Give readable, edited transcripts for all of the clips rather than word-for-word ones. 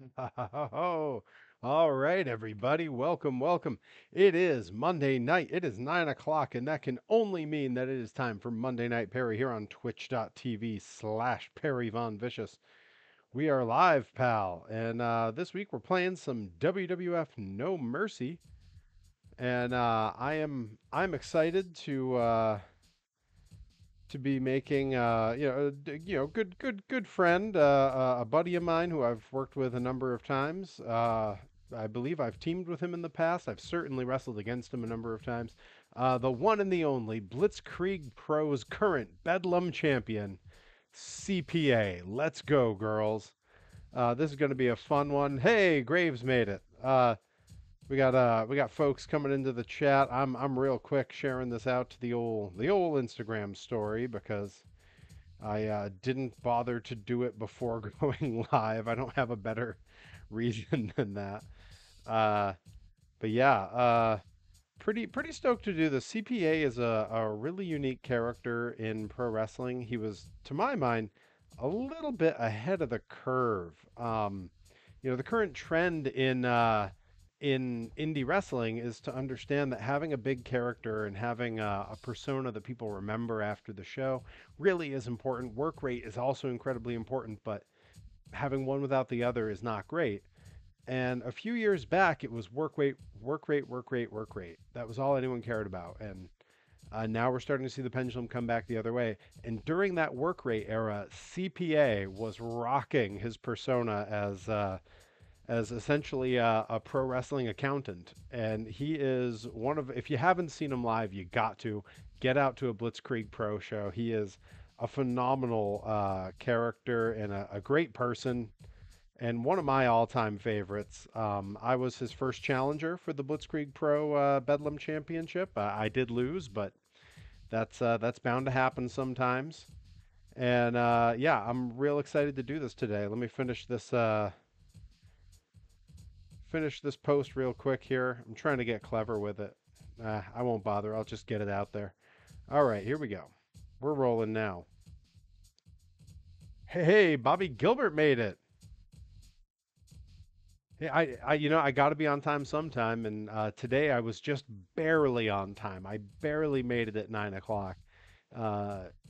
Oh, all right, everybody. Welcome, welcome. It is Monday night. It is 9 o'clock, and that can only mean that it is time for Monday Night Perry here on twitch.tv/Perry Von Vicious. We are live, pal. And this week we're playing some WWF No Mercy. And I'm excited to be making good friend, a buddy of mine who I've worked with a number of times. I believe I've teamed with him in the past. I've certainly wrestled against him a number of times. The one and the only Blitzkrieg Pro's current Bedlam champion, CPA. Let's go, girls. This is going to be a fun one. Hey, Graves made it. We got folks coming into the chat. I'm real quick sharing this out to the old Instagram story because I didn't bother to do it before going live. I don't have a better reason than that. Uh, but yeah, pretty stoked to do this. CPA is a really unique character in pro wrestling. He was, to my mind, a little bit ahead of the curve. The current trend in indie wrestling is to understand that having a big character and having a persona that people remember after the show really is important. Work rate is also incredibly important, but having one without the other is not great. And a few years back, it was work rate, work rate, work rate, work rate. That was all anyone cared about. And now we're starting to see the pendulum come back the other way. And during that work rate era, CPA was rocking his persona as essentially a pro wrestling accountant. And he is one of, if you haven't seen him live, you got to get out to a Blitzkrieg Pro show. He is a phenomenal character and a great person and one of my all-time favorites. I was his first challenger for the Blitzkrieg Pro Bedlam Championship. I did lose, but that's bound to happen sometimes. And yeah, I'm real excited to do this today. Let me finish this post real quick here. I'm trying to get clever with it. I won't bother. I'll just get it out there. All right, here we go. We're rolling now. Hey, Bobby Gilbert made it. Hey, I got to be on time sometime, and today I was just barely on time. I barely made it at 9 o'clock.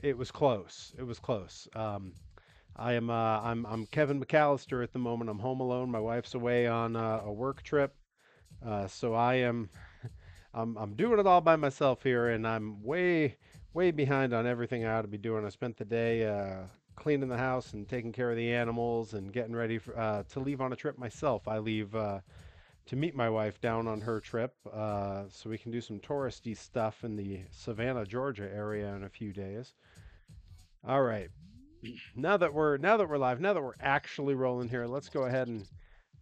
It was close. It was close. I'm Kevin McAllister at the moment. I'm home alone. My wife's away on a work trip, so I'm doing it all by myself here, and I'm way behind on everything I ought to be doing. I spent the day cleaning the house and taking care of the animals and getting ready to leave on a trip myself. I leave to meet my wife down on her trip, so we can do some touristy stuff in the Savannah, Georgia area in a few days. All right. Now that we're live, now that we're actually rolling here, let's go ahead and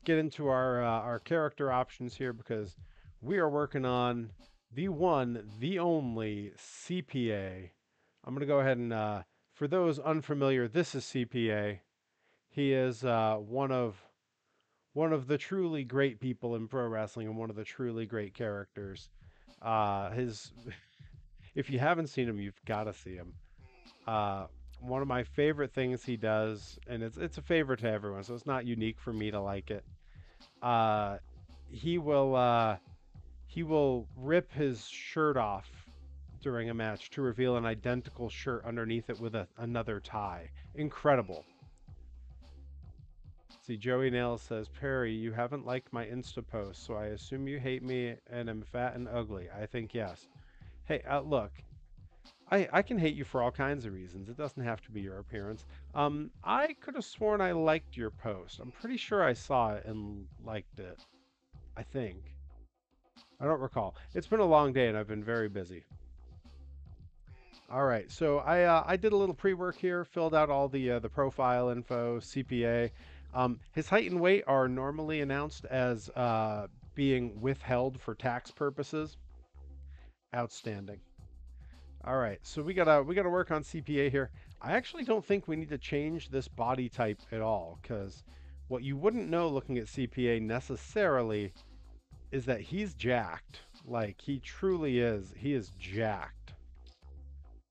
get into our character options here because we are working on the one, the only CPA. I'm gonna go ahead and for those unfamiliar, this is CPA. He is one of the truly great people in pro wrestling and one of the truly great characters. His if you haven't seen him, you've got to see him. Uh, One of my favorite things he does, and it's a favorite to everyone, so it's not unique for me to like it. Uh, he will he will rip his shirt off during a match to reveal an identical shirt underneath it with another tie. Incredible. See, Joey Nails says, Perry, you haven't liked my Insta post, so I assume you hate me and am fat and ugly. I think yes. Hey, look, I can hate you for all kinds of reasons. It doesn't have to be your appearance. I could have sworn I liked your post. I'm pretty sure I saw it and liked it. I think. I don't recall. It's been a long day and I've been very busy. All right, so I did a little pre-work here, filled out all the profile info, CPA. His height and weight are normally announced as being withheld for tax purposes. Outstanding. All right, so we gotta work on CPA here. I actually don't think we need to change this body type at all, because what you wouldn't know looking at CPA necessarily is that he's jacked. Like he truly is. He is jacked.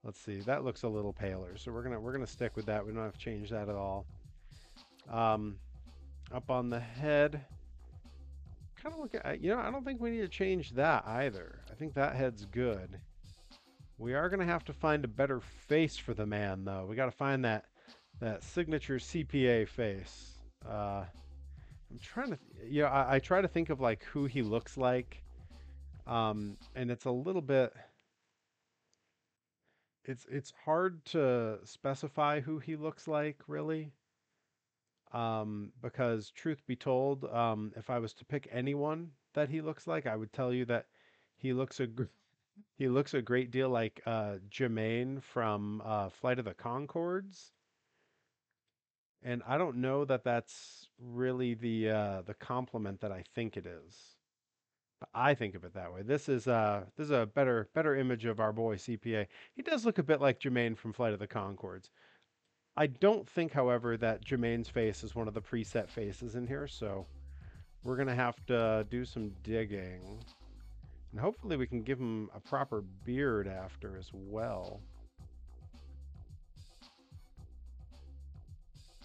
Let's see. That looks a little paler, so we're gonna stick with that. We don't have to change that at all. Um, Up on the head. Kind of look at, you know, I don't think we need to change that either. I think that head's good. We are going to have to find a better face for the man, though. We got to find that signature CPA face. I'm trying to, you know, I try to think of like who he looks like, and it's a little bit, it's hard to specify who he looks like, really. Because truth be told, if I was to pick anyone that he looks like, I would tell you that he looks he looks a great deal like Jermaine from Flight of the Conchords, and I don't know that that's really the compliment that I think it is. But I think of it that way. This is a better image of our boy CPA. He does look a bit like Jermaine from Flight of the Conchords. I don't think, however, that Jermaine's face is one of the preset faces in here, so we're gonna have to do some digging. And hopefully we can give him a proper beard after as well.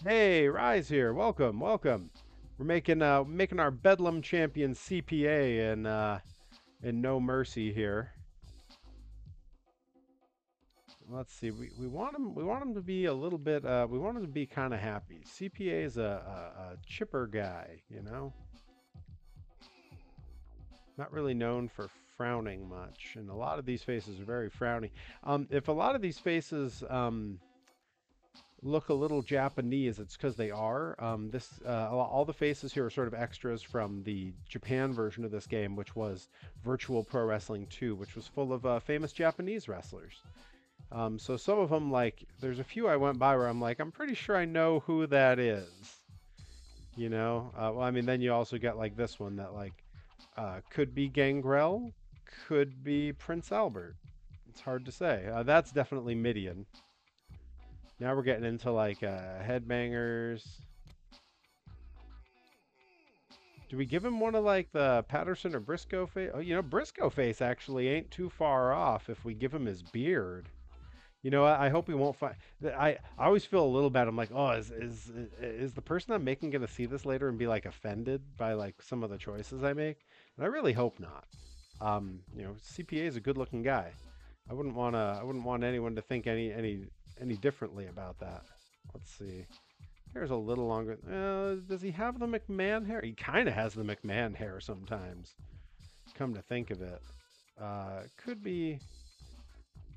Hey, Rise here. Welcome, welcome. We're making our Bedlam champion CPA in No Mercy here. Let's see. We want him to be a little bit we want him to be kind of happy. CPA is a chipper guy, you know? Not really known for frowning much, and a lot of these faces are very frowny. If a lot of these faces look a little Japanese, it's because they are. All the faces here are sort of extras from the Japan version of this game, which was Virtual Pro Wrestling 2, which was full of famous Japanese wrestlers. So some of them, like, there's a few I went by where I'm like, I'm pretty sure I know who that is. You know? Well, I mean, then you also get like this one that like could be Gangrel, could be Prince Albert. It's hard to say. That's definitely Midian. Now we're getting into like headbangers. Do we give him one of like the Patterson or Briscoe face? Oh, you know, Briscoe face actually ain't too far off if we give him his beard. You know, I hope we won't find. I always feel a little bad. I'm like, oh, is the person I'm making gonna see this later and be like offended by like some of the choices I make? And I really hope not. You know, CPA is a good-looking guy. I wouldn't want anyone to think any differently about that. Let's see. Hair's a little longer. Does he have the McMahon hair? He kind of has the McMahon hair sometimes. Come to think of it, could be.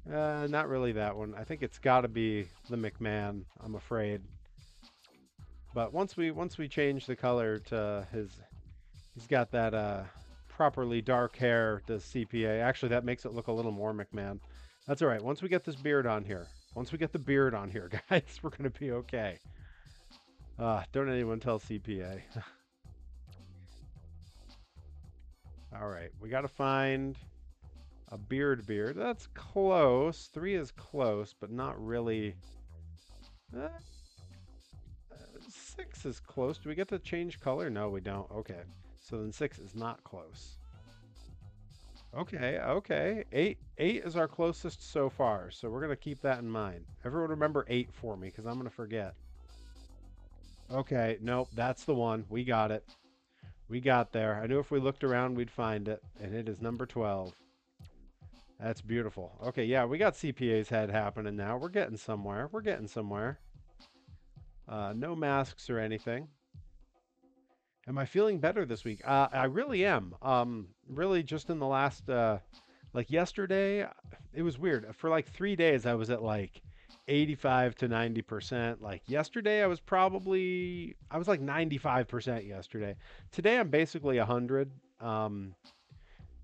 Not really that one. I think it's got to be the McMahon, I'm afraid. But once we change the color to he's got that properly dark hair to CPA. Actually, that makes it look a little more McMahon. That's all right. Once we get this beard on here, once we get the beard on here, guys, we're gonna be okay. Don't anyone tell CPA. All right, we got to find a beard. That's close. 3 is close, but not really. Uh, 6 is close. Do we get to change color? No, we don't. Okay. So then 6 is not close. Okay, okay. 8 is our closest so far, so we're gonna keep that in mind. Everyone remember 8 for me, because I'm gonna forget. Okay, nope, that's the one. We got it. We got there. I knew if we looked around we'd find it, and it is number 12. That's beautiful. Okay, yeah, we got CPA's head happening now. We're getting somewhere. We're getting somewhere. No masks or anything. Am I feeling better this week? I really am. Really just in the last, like yesterday, it was weird. For like 3 days, I was at like 85 to 90%. Like yesterday, I was like 95% yesterday. Today, I'm basically 100.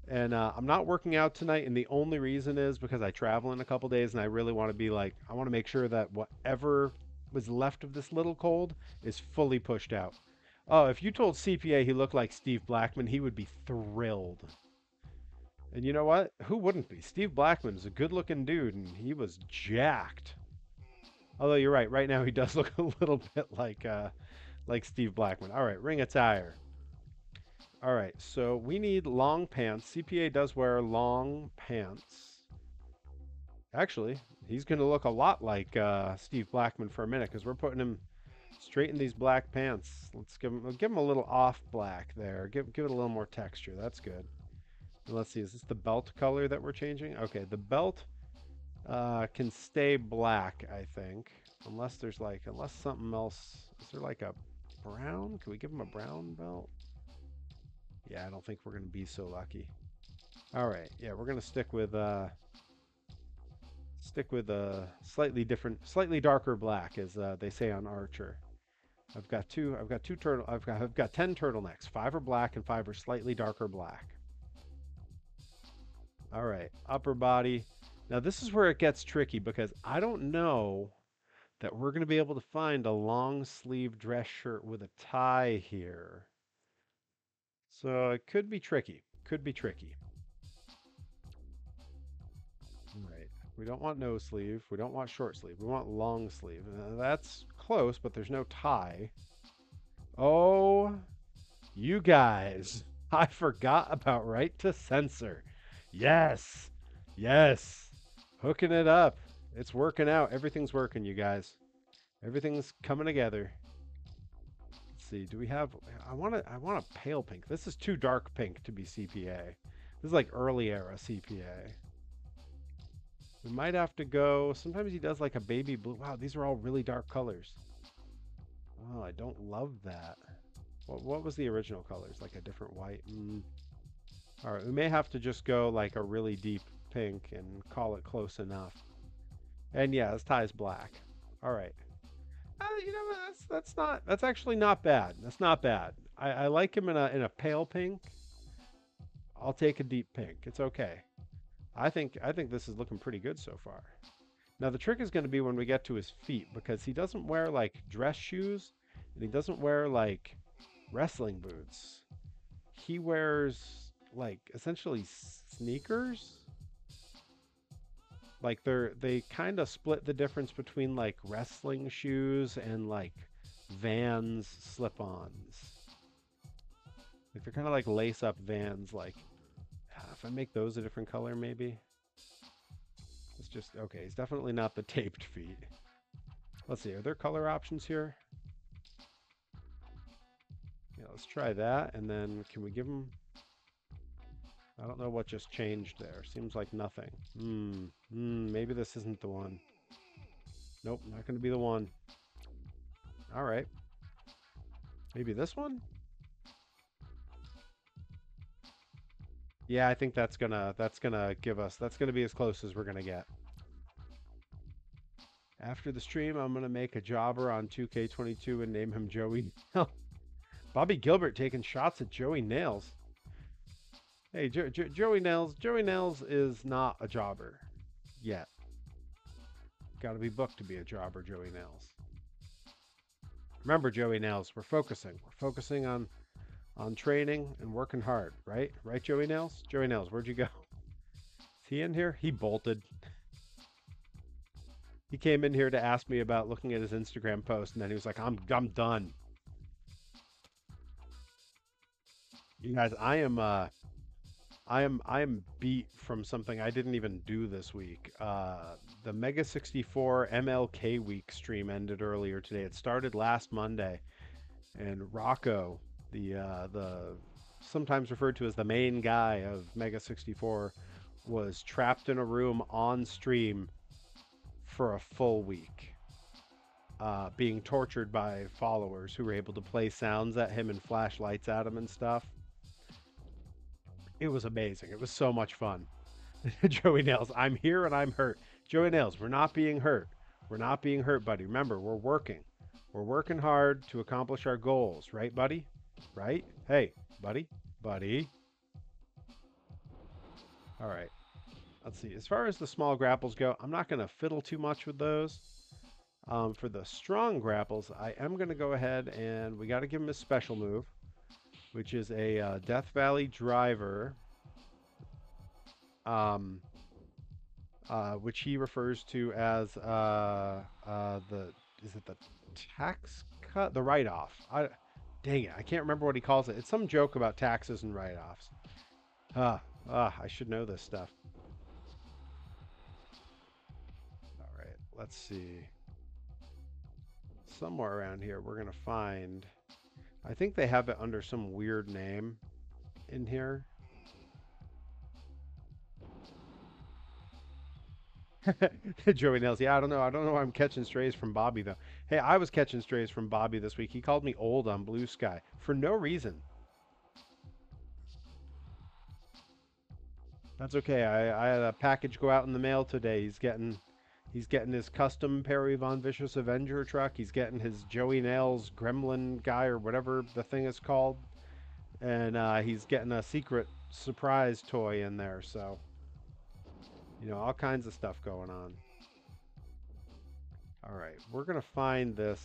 And I'm not working out tonight, and the only reason is because I travel in a couple days, and I really want to be like, I want to make sure that whatever was left of this little cold is fully pushed out. Oh, if you told CPA he looked like Steve Blackman, he would be thrilled. And you know what? Who wouldn't be? Steve Blackman is a good-looking dude, and he was jacked. Although you're right, right now he does look a little bit like Steve Blackman. All right, ring attire. All right, so we need long pants. CPA does wear long pants. Actually, he's going to look a lot like Steve Blackman for a minute because we're putting him straight in these black pants. Let's give him a little off black there. Give it a little more texture. That's good. And let's see, is this the belt color that we're changing? Okay, the belt can stay black, I think, unless there's like unless something else. Is there like a brown? Can we give him a brown belt? Yeah, I don't think we're gonna be so lucky. All right, yeah, we're gonna stick with a slightly different, slightly darker black, as they say on Archer. I've got two turtle. I've got 10 turtlenecks. 5 are black and 5 are slightly darker black. All right, upper body. Now this is where it gets tricky because I don't know that we're going to be able to find a long sleeve dress shirt with a tie here. So it could be tricky. Could be tricky. All right. We don't want no sleeve. We don't want short sleeve. We want long sleeve. That's close, but there's no tie. Oh, you guys. I forgot about right to censor. Yes. Yes. Hooking it up. It's working out. Everything's working, you guys. Everything's coming together. Let's see. Do we have I want a pale pink. This is too dark pink to be CPA. This is like early era CPA. We might have to go. Sometimes he does like a baby blue. Wow, these are all really dark colors. Oh, I don't love that. What was the original colors? Like a different white? All right, we may have to just go like a really deep pink and call it close enough. And yeah, this tie is black. All right. You know, that's actually not bad. That's not bad. I like him in a pale pink. I'll take a deep pink. It's okay. I think this is looking pretty good so far. Now the trick is going to be when we get to his feet because he doesn't wear like dress shoes and he doesn't wear like wrestling boots. He wears like essentially sneakers. Like they kind of split the difference between like wrestling shoes and like Vans slip-ons. Like they're kind of like lace-up Vans. Like if I make those a different color, maybe. It's just okay. It's definitely not the taped feet. Let's see. Are there color options here? Yeah, let's try that. And then can we give them? I don't know what just changed there. Seems like nothing. Maybe this isn't the one. Nope, not going to be the one. All right. Maybe this one? Yeah, I think that's gonna give us that's gonna be as close as we're gonna get. After the stream, I'm gonna make a jobber on 2K22 and name him Joey. Bobby Gilbert taking shots at Joey Nails. Hey, Joey Nails. Joey Nails is not a jobber yet. Got to be booked to be a jobber, Joey Nails. Remember, Joey Nails, we're focusing. We're focusing on training and working hard, right? Right, Joey Nails? Joey Nails, where'd you go? Is he in here? He bolted. He came in here to ask me about looking at his Instagram post, and then he was like, I'm done. You guys, I am beat from something I didn't even do this week. The Mega 64 MLK week stream ended earlier today. It started last Monday, and Rocco, the sometimes referred to as the main guy of Mega 64, was trapped in a room on stream for a full week, being tortured by followers who were able to play sounds at him and flash lights at him and stuff. It was amazing. It was so much fun. Joey Nails, I'm here and I'm hurt. Joey Nails, we're not being hurt. We're not being hurt, buddy. Remember, we're working. We're working hard to accomplish our goals, right, buddy? Right? Hey, buddy. Buddy. All right. Let's see. As far as the small grapples go, I'm not going to fiddle too much with those. For the strong grapples, I am going to go ahead and we got to give him a special move, which is a Death Valley driver, which he refers to as is it the tax cut, the write-off? Dang it, I can't remember what he calls it. It's some joke about taxes and write-offs. I should know this stuff. All right, let's see. Somewhere around here, we're gonna find. I think they have it under some weird name in here. Joey Nails. Yeah, I don't know. I don't know why I'm catching strays from Bobby though. Hey, I was catching strays from Bobby this week. He called me old on Blue Sky for no reason. That's okay. I had a package go out in the mail today. He's getting his custom Perry Von Vicious Avenger truck. He's getting his Joey Nails Gremlin guy or whatever the thing is called, and he's getting a secret surprise toy in there. So all kinds of stuff going on. All right, we're gonna find this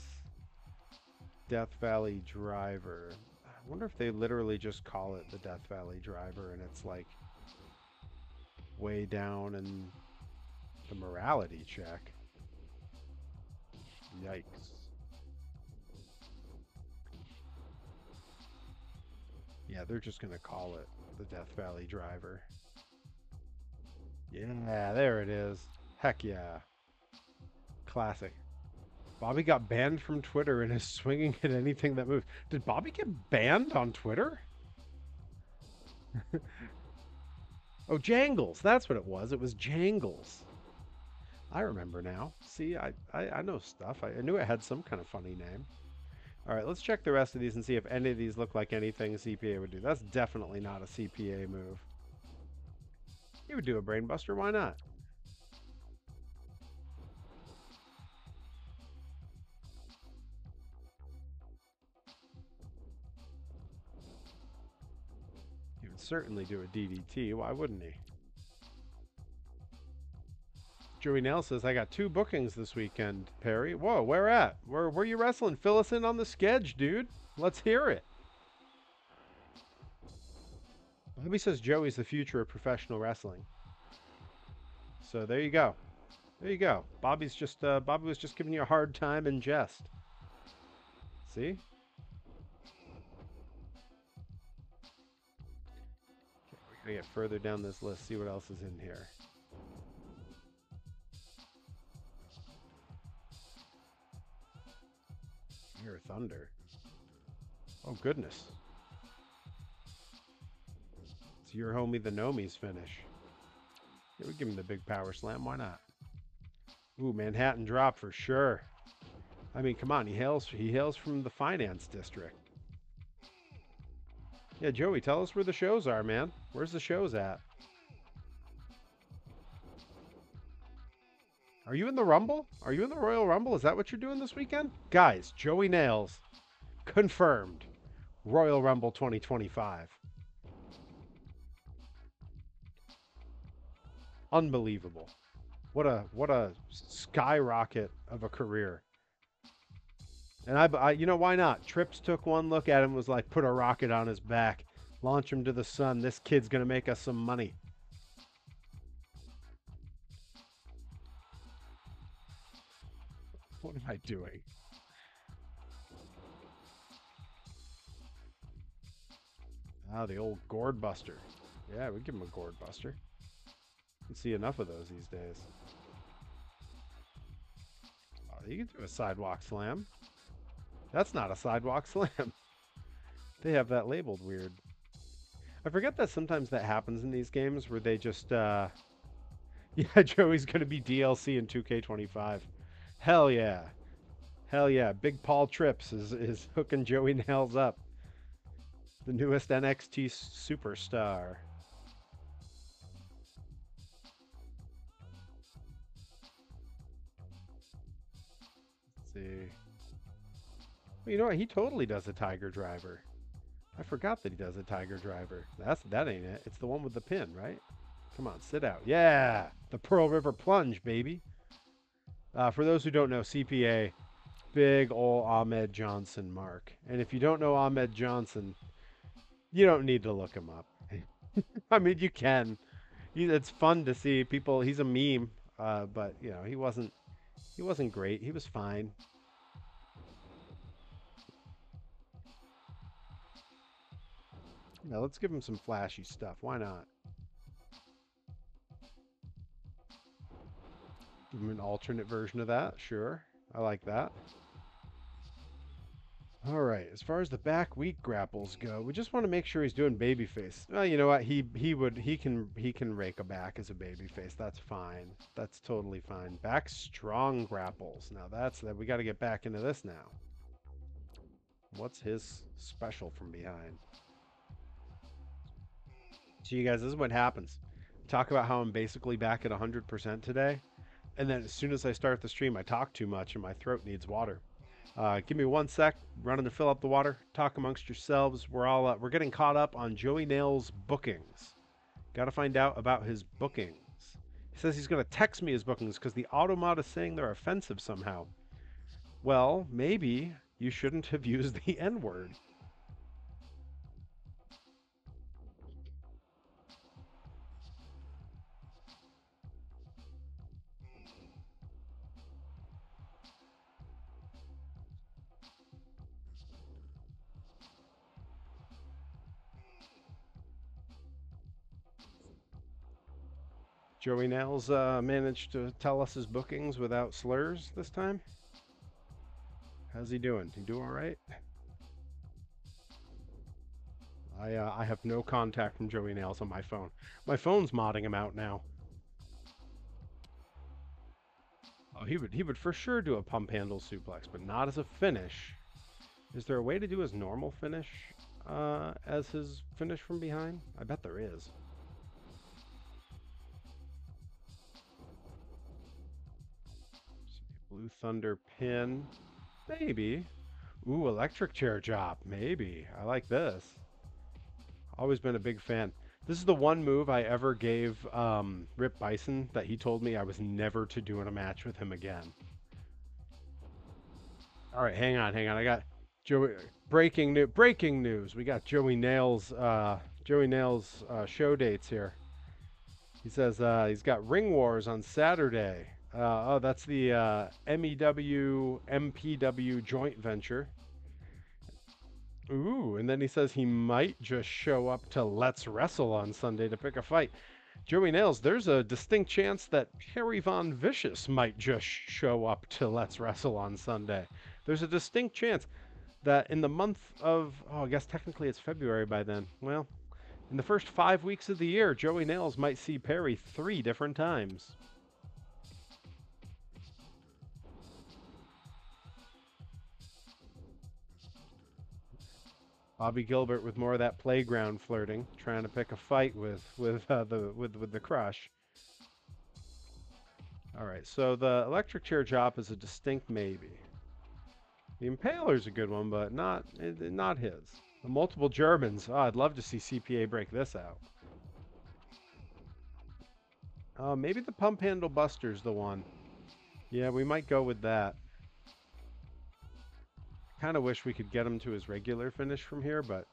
Death Valley driver. I wonder if they literally just call it the Death Valley driver, and it's like way down in the morality check. Yikes. Yeah, they're just going to call it the Death Valley driver. Yeah, there it is. Heck yeah. Classic. Bobby got banned from Twitter and is swinging at anything that moves. Did Bobby get banned on Twitter? Oh, Jangles. That's what it was. It was Jangles. I remember now. See, I know stuff. I knew it had some kind of funny name. All right, let's check the rest of these and see if any of these look like anything a CPA would do. That's definitely not a CPA move. You would do a brainbuster. Why not? He would certainly do a DDT. Why wouldn't he? Joey Nell says, I got 2 bookings this weekend, Perry. Whoa, where at? Where you wrestling? Fill us in on the sketch, dude. Let's hear it. Bobby says Joey's the future of professional wrestling. So there you go. There you go. Bobby was just giving you a hard time in jest. See? Okay, we're gonna get further down this list, see what else is in here. Air Thunder. Oh goodness. It's your homie the Nomi's finish. Yeah, we give him the big power slam. Why not? Ooh, Manhattan drop for sure. I mean, come on. He hails from the finance district. Yeah, Joey, tell us where the shows are, man. Where's the shows at? Are you in the Rumble? Are you in the Royal Rumble? Is that what you're doing this weekend? Guys, Joey Nails confirmed. Royal Rumble 2025. Unbelievable. What a skyrocket of a career. And why not? Trips took one look at him, was like, put a rocket on his back, launch him to the sun. This kid's gonna make us some money. What am I doing? Ah, the old gourd buster. Yeah, we give him a gourd buster. You see enough of those these days. Oh, you can do a sidewalk slam. That's not a sidewalk slam. They have that labeled weird. I forget that sometimes that happens in these games where they just, yeah, Joey's going to be DLC in 2K25. Hell yeah. Hell yeah. Big Paul Trips is hooking Joey Nails up. The newest NXT superstar. Let's see. Well, you know what? He totally does a Tiger Driver. I forgot that he does a Tiger Driver. That ain't it. It's the one with the pin, right? Come on, sit out. Yeah, the Pearl River Plunge, baby. For those who don't know, CPA, big ol' Ahmed Johnson mark. And if you don't know Ahmed Johnson, you don't need to look him up. I mean, you can. It's fun to see people. He's a meme, but he wasn't great. He was fine. Now let's give him some flashy stuff. Why not? Give him an alternate version of that. Sure. I like that. All right, as far as the back weak grapples go, we just want to make sure he's doing babyface. Well, you know what? He can rake a back as a babyface. That's fine. That's totally fine. Back strong grapples. Now that we got to get back into this now. What's his special from behind? So you guys, this is what happens. Talk about how I'm basically back at 100% today, and then as soon as I start the stream, I talk too much and my throat needs water. Give me 1 sec. Running to fill up the water. Talk amongst yourselves. We're getting caught up on Joey Nail's bookings. Got to find out about his bookings. He says he's going to text me his bookings because the automod is saying they're offensive somehow. Well, maybe you shouldn't have used the N word. Joey Nails managed to tell us his bookings without slurs this time. How's he doing? He do all right? I have no contact from Joey Nails on my phone. My phone's modding him out now. Oh, he would for sure do a pump handle suplex, but not as a finish. Is there a way to do his normal finish as his finish from behind? I bet there is. Blue Thunder pin. Maybe. Ooh, electric chair chop. Maybe. I like this. Always been a big fan. This is the one move I ever gave Rip Bison that he told me I was never to do in a match with him again. All right, hang on. I got Joey. Breaking news. We got Joey Nails. Show dates here. He says he's got Ring Wars on Saturday. Oh, that's the MEW MPW joint venture. Ooh, and then he says he might just show up to Let's Wrestle on Sunday to pick a fight. Joey Nails, there's a distinct chance that Perry Von Vicious might just show up to Let's Wrestle on Sunday. There's a distinct chance that in the month of, oh, I guess technically it's February by then. Well, in the first 5 weeks of the year, Joey Nails might see Perry 3 different times. Bobby Gilbert with more of that playground flirting, trying to pick a fight with the crush. All right, so the electric chair chop is a distinct maybe. The Impaler's a good one, but not his. The multiple Germans. Oh, I'd love to see CPA break this out. Maybe the pump handle buster's the one. Yeah, we might go with that. Kind of wish we could get him to his regular finish from here, but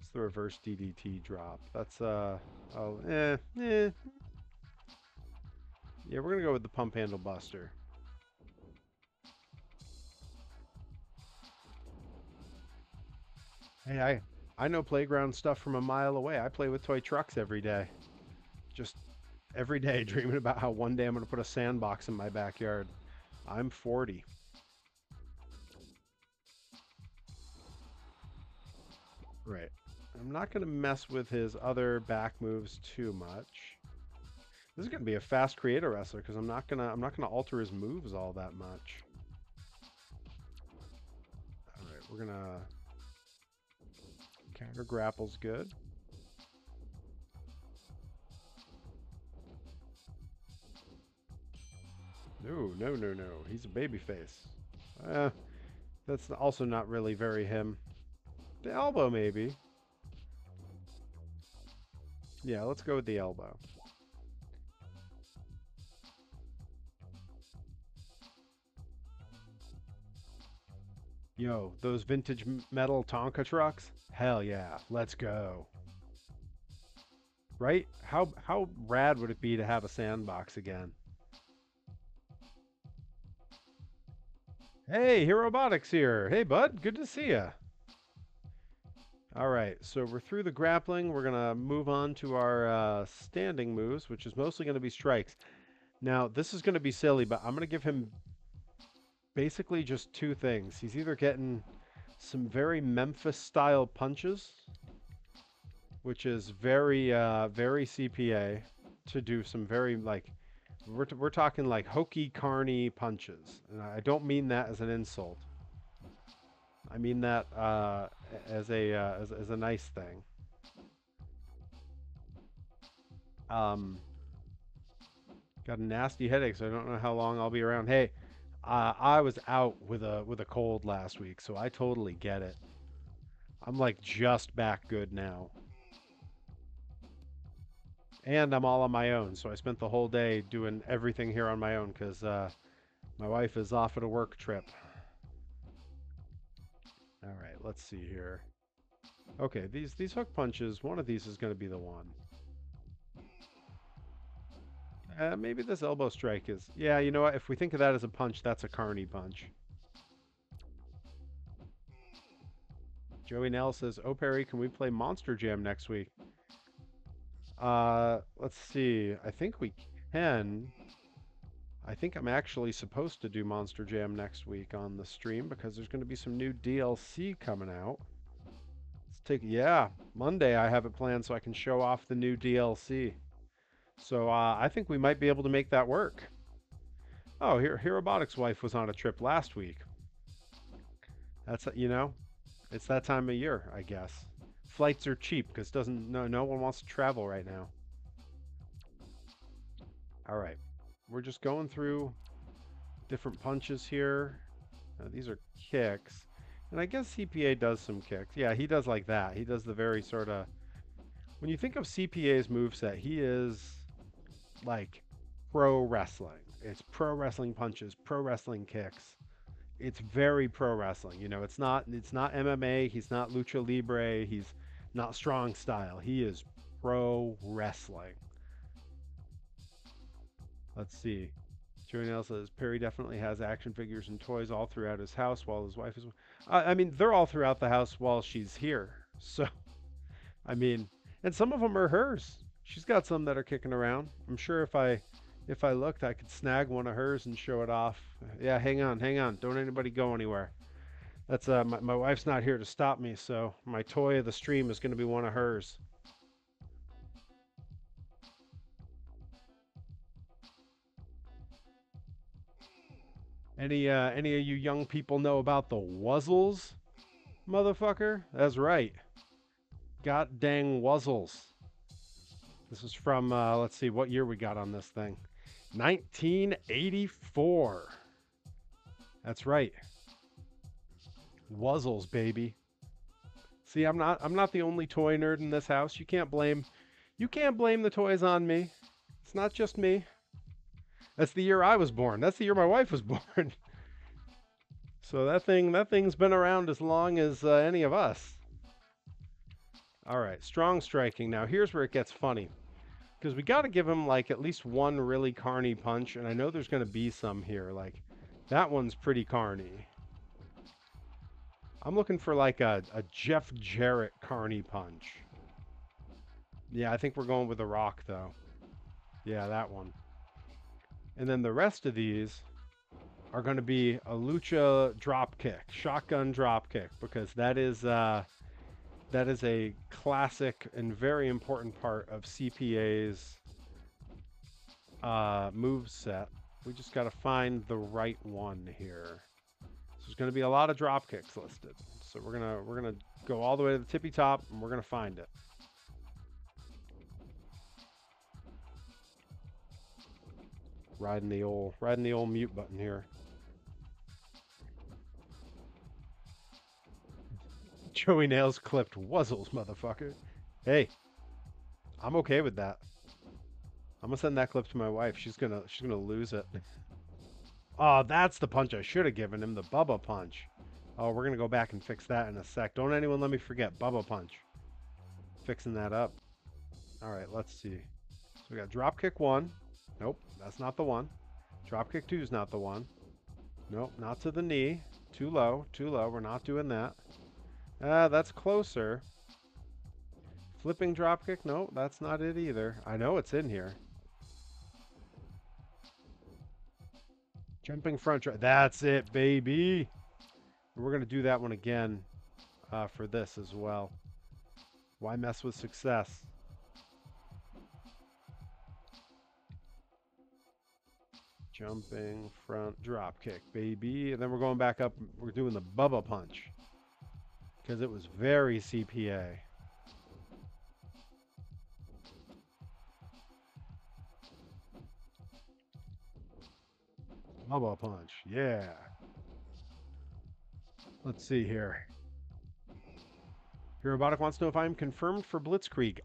it's the reverse DDT drop. That's Yeah, we're gonna go with the pump handle buster. Hey, I know playground stuff from a mile away. I play with toy trucks every day. Just every day dreaming about how one day I'm gonna put a sandbox in my backyard. I'm 40. Right. I'm not going to mess with his other back moves too much. This is going to be a fast creator wrestler because I'm not gonna alter his moves all that much. All right, we're gonna counter grapple's good. No. He's a babyface. That's also not really very him. The elbow, maybe. Yeah, let's go with the elbow. Yo, those vintage metal Tonka trucks? Hell yeah, let's go. Right? How rad would it be to have a sandbox again? Hey, Hero Robotics here. Hey, bud, good to see ya. All right, so we're through the grappling. We're gonna move on to our standing moves, which is mostly gonna be strikes. Now, this is gonna be silly, but I'm gonna give him basically just two things. He's either getting some very Memphis style punches, which is very CPA, to do some very like we're talking like hokey carny punches, and I don't mean that as an insult. I mean that as a nice thing. Um, got a nasty headache, so I don't know how long I'll be around. Hey, I was out with a cold last week, so I totally get it. I'm like just back good now. And I'm all on my own, so I spent the whole day doing everything here on my own because my wife is off at a work trip. All right, let's see here. Okay, these hook punches, one of these is going to be the one. Maybe this elbow strike is... Yeah, you know what? If we think of that as a punch, that's a carny punch. Joey Nell says, "Oh, Perry, can we play Monster Jam next week?" Let's see. I think we can. I think I'm actually supposed to do Monster Jam next week on the stream because there's going to be some new DLC coming out. Let's take, yeah, Monday I have it planned so I can show off the new DLC. So I think we might be able to make that work. Oh, here, Robotics' wife was on a trip last week. That's, you know, it's that time of year, I guess. Flights are cheap because no one wants to travel right now. All right, we're just going through different punches here. These are kicks, and I guess CPA does some kicks. Yeah, he does like that. He does the very sort of... When you think of CPA's moveset, he is like pro wrestling. It's pro wrestling punches, pro wrestling kicks. It's very pro wrestling. You know, it's not MMA. He's not lucha libre. He's not strong style. He is pro wrestling. Let's see. Joey Nell says Perry definitely has action figures and toys all throughout his house while his wife is. I mean, they're all throughout the house while she's here. So, I mean, and some of them are hers. She's got some that are kicking around. I'm sure if I looked, I could snag one of hers and show it off. Yeah, hang on. Don't anybody go anywhere. That's my wife's not here to stop me, so my toy of the stream is going to be one of hers. Any of you young people know about the Wuzzles, motherfucker? That's right. God dang Wuzzles. This is from let's see what year we got on this thing. 1984. That's right. Wuzzles, baby. See, I'm not the only toy nerd in this house. You can't blame the toys on me. It's not just me. That's the year I was born. That's the year my wife was born. So that thing's been around as long as any of us. All right, strong striking. Now here's where it gets funny, because we got to give him like at least one really carny punch, and I know there's going to be some here. Like that one's pretty carny. I'm looking for like a Jeff Jarrett carny punch. Yeah, I think we're going with the Rock though. Yeah, that one. And then the rest of these are going to be a lucha drop kick, shotgun drop kick, because that is a classic and very important part of CPA's move set. We just got to find the right one here. So there's going to be a lot of drop kicks listed. So we're gonna go all the way to the tippy top, and we're gonna find it. Riding the old mute button here. Joey Nails clipped Wuzzles, motherfucker. Hey, I'm okay with that. I'm gonna send that clip to my wife. She's gonna lose it. Oh, that's the punch I should have given him, the Bubba punch. Oh, we're gonna go back and fix that in a sec. Don't anyone let me forget Bubba punch. Fixing that up. All right, let's see. So we got drop kick 1. Nope, that's not the one. Drop kick 2 is not the one. Nope, not to the knee. Too low. We're not doing that. That's closer. Flipping drop kick. Nope, that's not it either. I know it's in here. Jumping front drop. That's it, baby. We're going to do that one again for this as well. Why mess with success? Jumping front drop kick, baby. And then we're going back up. We're doing the Bubba punch because it was very CPA. Bubba punch. Yeah. Let's see here. Robotic wants to know if I'm confirmed for Blitzkrieg.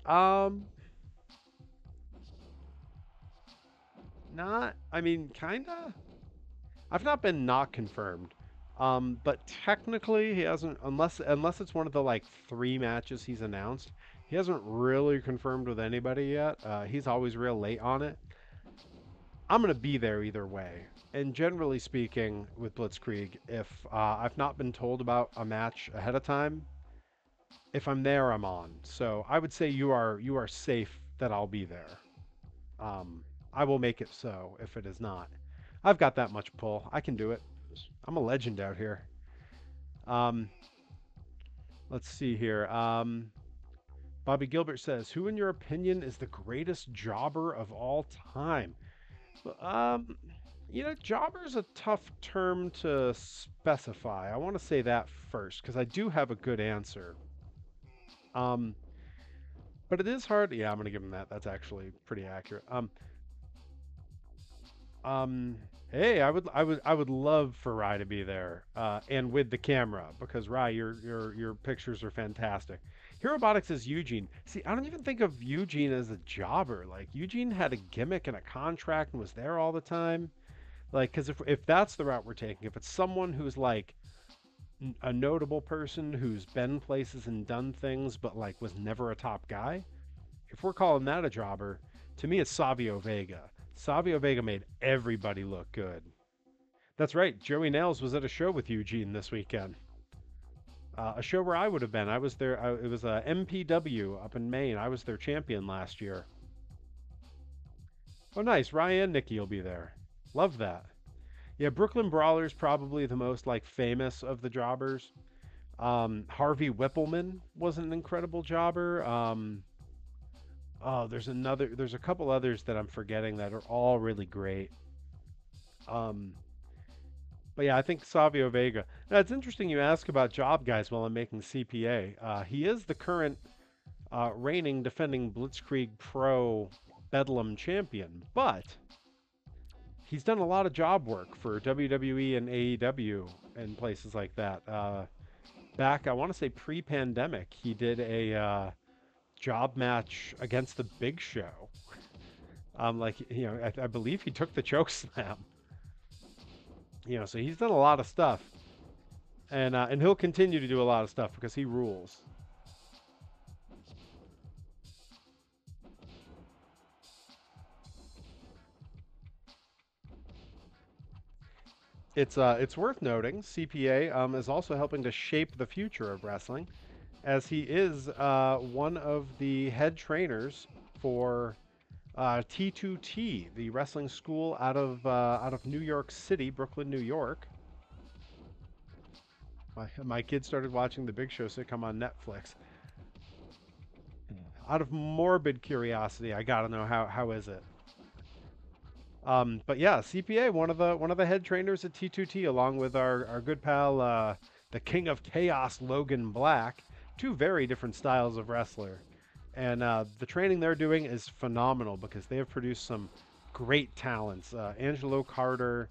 Not. I mean, kinda. I've not been not confirmed. But technically he hasn't unless it's one of the like 3 matches he's announced. He hasn't really confirmed with anybody yet. He's always real late on it. I'm gonna be there either way. And generally speaking, with Blitzkrieg, if I've not been told about a match ahead of time, if I'm there, I'm on. So I would say you are safe that I'll be there. I will make it so if it is not. I've got that much pull. I can do it. I'm a legend out here. Um, let's see here. Bobby Gilbert says, "Who, in your opinion, is the greatest jobber of all time?" Um, jobber's a tough term to specify. I want to say that first because I do have a good answer. Um, but it is hard. Yeah, I'm gonna give him that. That's actually pretty accurate. Um, hey, I would love for Rye to be there, and with the camera because Rye, your pictures are fantastic. Herobotics is Eugene. See, I don't even think of Eugene as a jobber. Like Eugene had a gimmick and a contract and was there all the time. Like, because if that's the route we're taking, if it's someone who's like a notable person who's been places and done things, but like was never a top guy, if we're calling that a jobber, to me it's Savio Vega. Savio Vega made everybody look good. That's right. Joey Nails was at a show with Eugene this weekend. A show where I would have been. I was there. It was a MPW up in Maine. I was their champion last year. Oh, nice. Ryan and Nikki will be there. Love that. Yeah, Brooklyn Brawler's probably the most like famous of the jobbers. Harvey Whippleman was an incredible jobber. Oh, there's a couple others that I'm forgetting that are all really great. Um, but yeah, I think Savio Vega. Now, it's interesting you ask about job guys while I'm making CPA. He is the current reigning defending Blitzkrieg Pro Bedlam champion, but he's done a lot of job work for WWE and AEW and places like that. Back, I want to say pre-pandemic, he did a job match against the Big Show. I believe he took the choke slam. So he's done a lot of stuff, and he'll continue to do a lot of stuff because he rules. It's worth noting CPA is also helping to shape the future of wrestling, as he is one of the head trainers for T2T, the wrestling school out of New York City, Brooklyn, New York. My kids started watching the Big Show sitcom on Netflix. Out of morbid curiosity, I gotta know how is it. But yeah, CPA, one of the head trainers at T2T, along with our good pal, the King of Chaos, Logan Black. Two very different styles of wrestler, and the training they're doing is phenomenal because they have produced some great talents. Angelo Carter,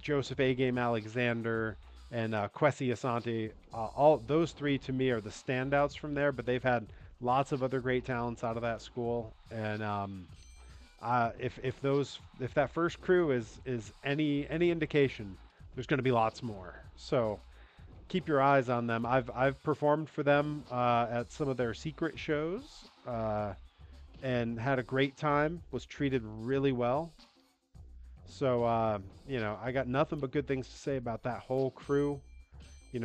Joseph A. Game Alexander, and Kwesi Asante. All those three to me are the standouts from there, but they've had lots of other great talents out of that school, and if that first crew is any indication, there's going to be lots more. So keep your eyes on them. I've performed for them at some of their secret shows and had a great time. Was treated really well. So I got nothing but good things to say about that whole crew.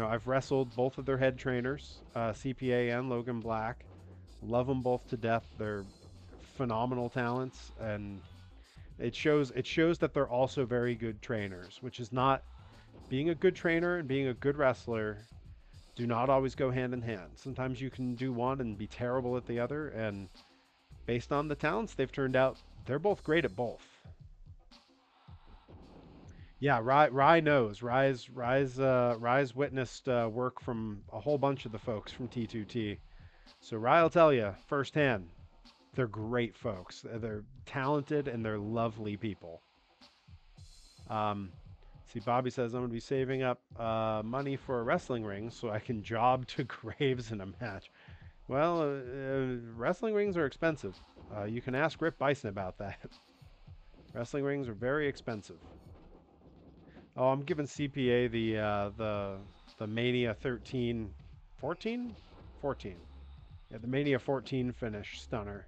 I've wrestled both of their head trainers, CPA and Logan Black. Love them both to death. They're phenomenal talents, and It shows that they're also very good trainers, which is not being a good trainer and being a good wrestler do not always go hand in hand. Sometimes you can do one and be terrible at the other, and based on the talents they've turned out, they're both great at both. Yeah, Rye knows. Rye's witnessed work from a whole bunch of the folks from T2T. So Rye will tell you firsthand, they're great folks. They're talented and they're lovely people. Um, See, Bobby says I'm going to be saving up money for a wrestling ring so I can job to Graves in a match. Well, wrestling rings are expensive. You can ask Rip Bison about that. Wrestling rings are very expensive. Oh, I'm giving CPA the Mania 13, 14, 14. Yeah, the Mania 14 finish stunner.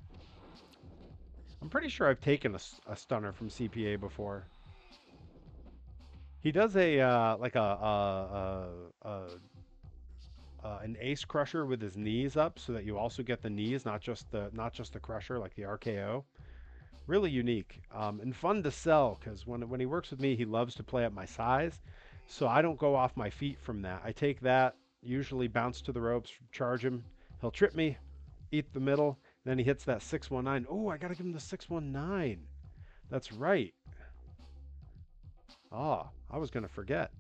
I'm pretty sure I've taken a stunner from CPA before. He does a like an ace crusher with his knees up, so that you also get the knees, not just the crusher like the RKO. Really unique and fun to sell because when he works with me, he loves to play at my size, so I don't go off my feet from that. I take that, usually bounce to the ropes, charge him. He'll trip me, eat the middle, then he hits that 619. Oh, I gotta give him the 619. That's right. Ah, I was gonna forget.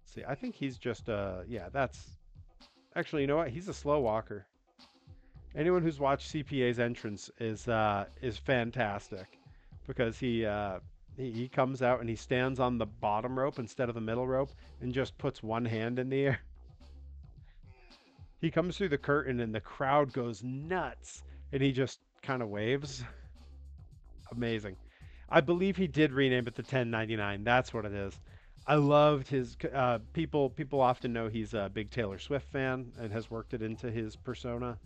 See, I think he's just yeah, that's actually, you know what? He's a slow walker. Anyone who's watched CPA's entrance is fantastic because he comes out and he stands on the bottom rope instead of the middle rope and just puts one hand in the air. He comes through the curtain and the crowd goes nuts and he just kind of waves. Amazing. I believe he did rename it the 1099. That's what it is. I loved his people often know he's a big Taylor Swift fan and has worked it into his persona.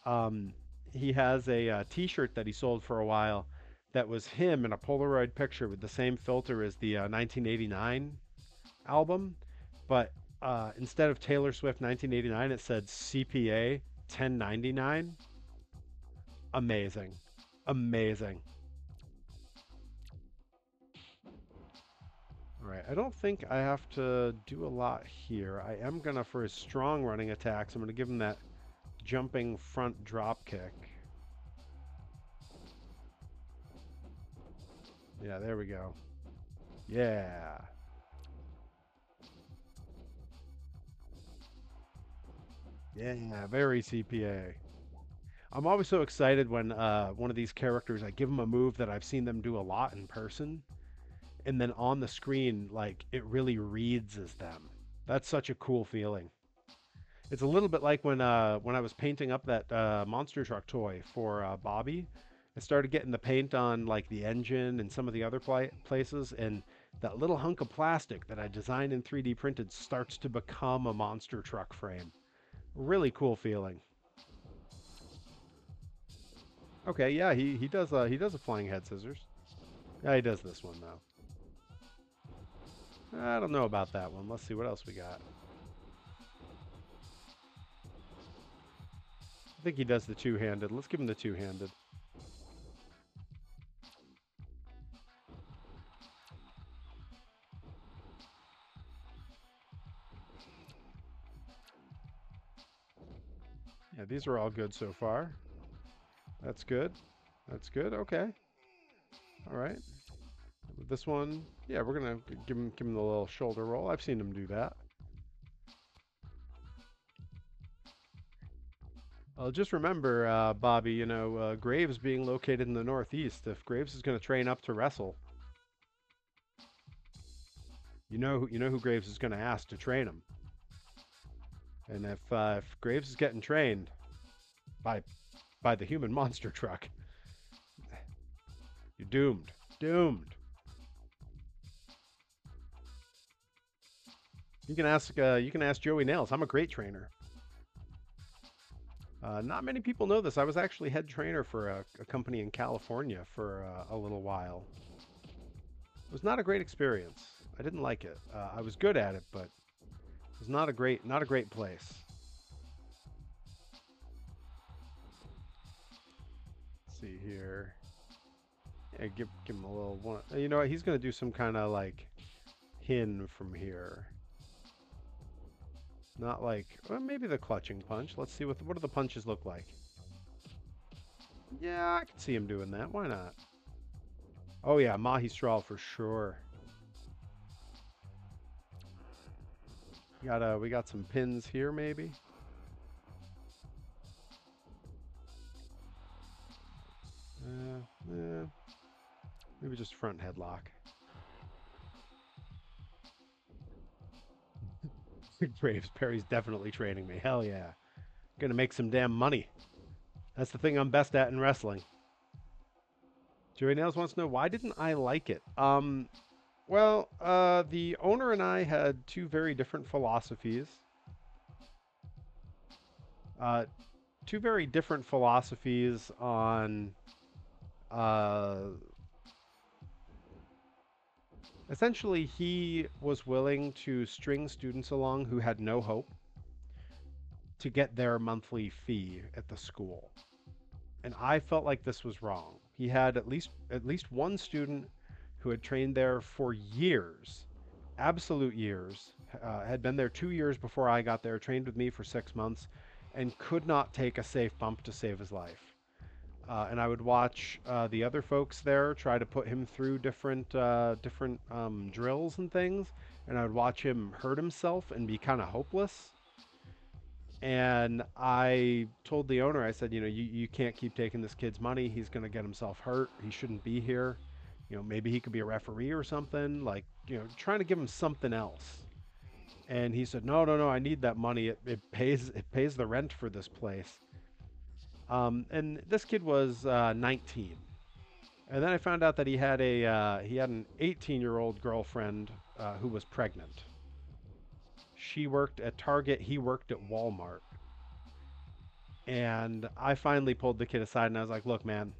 Um, he has a T-shirt that he sold for a while that was him in a Polaroid picture with the same filter as the 1989 album, but instead of Taylor Swift 1989, it said CPA 1099. Amazing, amazing. All right, I don't think I have to do a lot here. I am gonna, for his strong running attacks, I'm gonna give him that jumping front drop kick. Yeah, there we go. Yeah. Yeah, very CPA. I'm always so excited when one of these characters, I give them a move that I've seen them do a lot in person, and then on the screen, like it really reads as them. That's such a cool feeling. It's a little bit like when I was painting up that monster truck toy for Bobby. I started getting the paint on like the engine and some of the other places, and that little hunk of plastic that I designed and 3D printed starts to become a monster truck frame. Really cool feeling. Okay, yeah, he does a flying head scissors. Yeah, he does this one though. I don't know about that one. Let's see what else we got. I think he does the two-handed. Let's give him the two-handed. Yeah, these are all good so far. That's good. That's good. Okay. All right. This one, yeah, we're gonna give him the little shoulder roll. I've seen him do that. Just remember, Bobby, Graves being located in the Northeast. If Graves is going to train up to wrestle, you know who Graves is going to ask to train him. And if Graves is getting trained by by the human monster truck, you're doomed. Doomed. You can ask Joey Nails. I'm a great trainer. Not many people know this. I was actually head trainer for a company in California for a little while. It was not a great experience. I didn't like it. I was good at it, but it was not a great place. Let's see here. Yeah, give him a little one. You know what? He's gonna do some kind of like hin from here. Not like, well, maybe the clutching punch. Let's see what do the punches look like. Yeah, I can see him doing that. Why not? Oh yeah, Mahi Straw for sure. We got some pins here maybe. Uh, maybe just front headlock. Graves Perry's definitely training me. Hell yeah. Gonna make some damn money. That's the thing I'm best at in wrestling. Joey Nails wants to know, why didn't I like it? Well, the owner and I had two very different philosophies. Uh, Two very different philosophies on uh, essentially, he was willing to string students along who had no hope to get their monthly fee at the school. And I felt like this was wrong. He had at least one student who had trained there for years, absolute years, had been there 2 years before I got there, trained with me for 6 months, and could not take a safe bump to save his life. And I would watch the other folks there try to put him through different drills and things, and I would watch him hurt himself and be kind of hopeless. And I told the owner, I said, you can't keep taking this kid's money. He's going to get himself hurt. He shouldn't be here. Maybe he could be a referee or something, like, trying to give him something else. And he said, no, no, no, I need that money. It pays the rent for this place. And this kid was 19. And then I found out that he had an 18-year-old girlfriend who was pregnant. She worked at Target. He worked at Walmart. And I finally pulled the kid aside and I was like, look, man,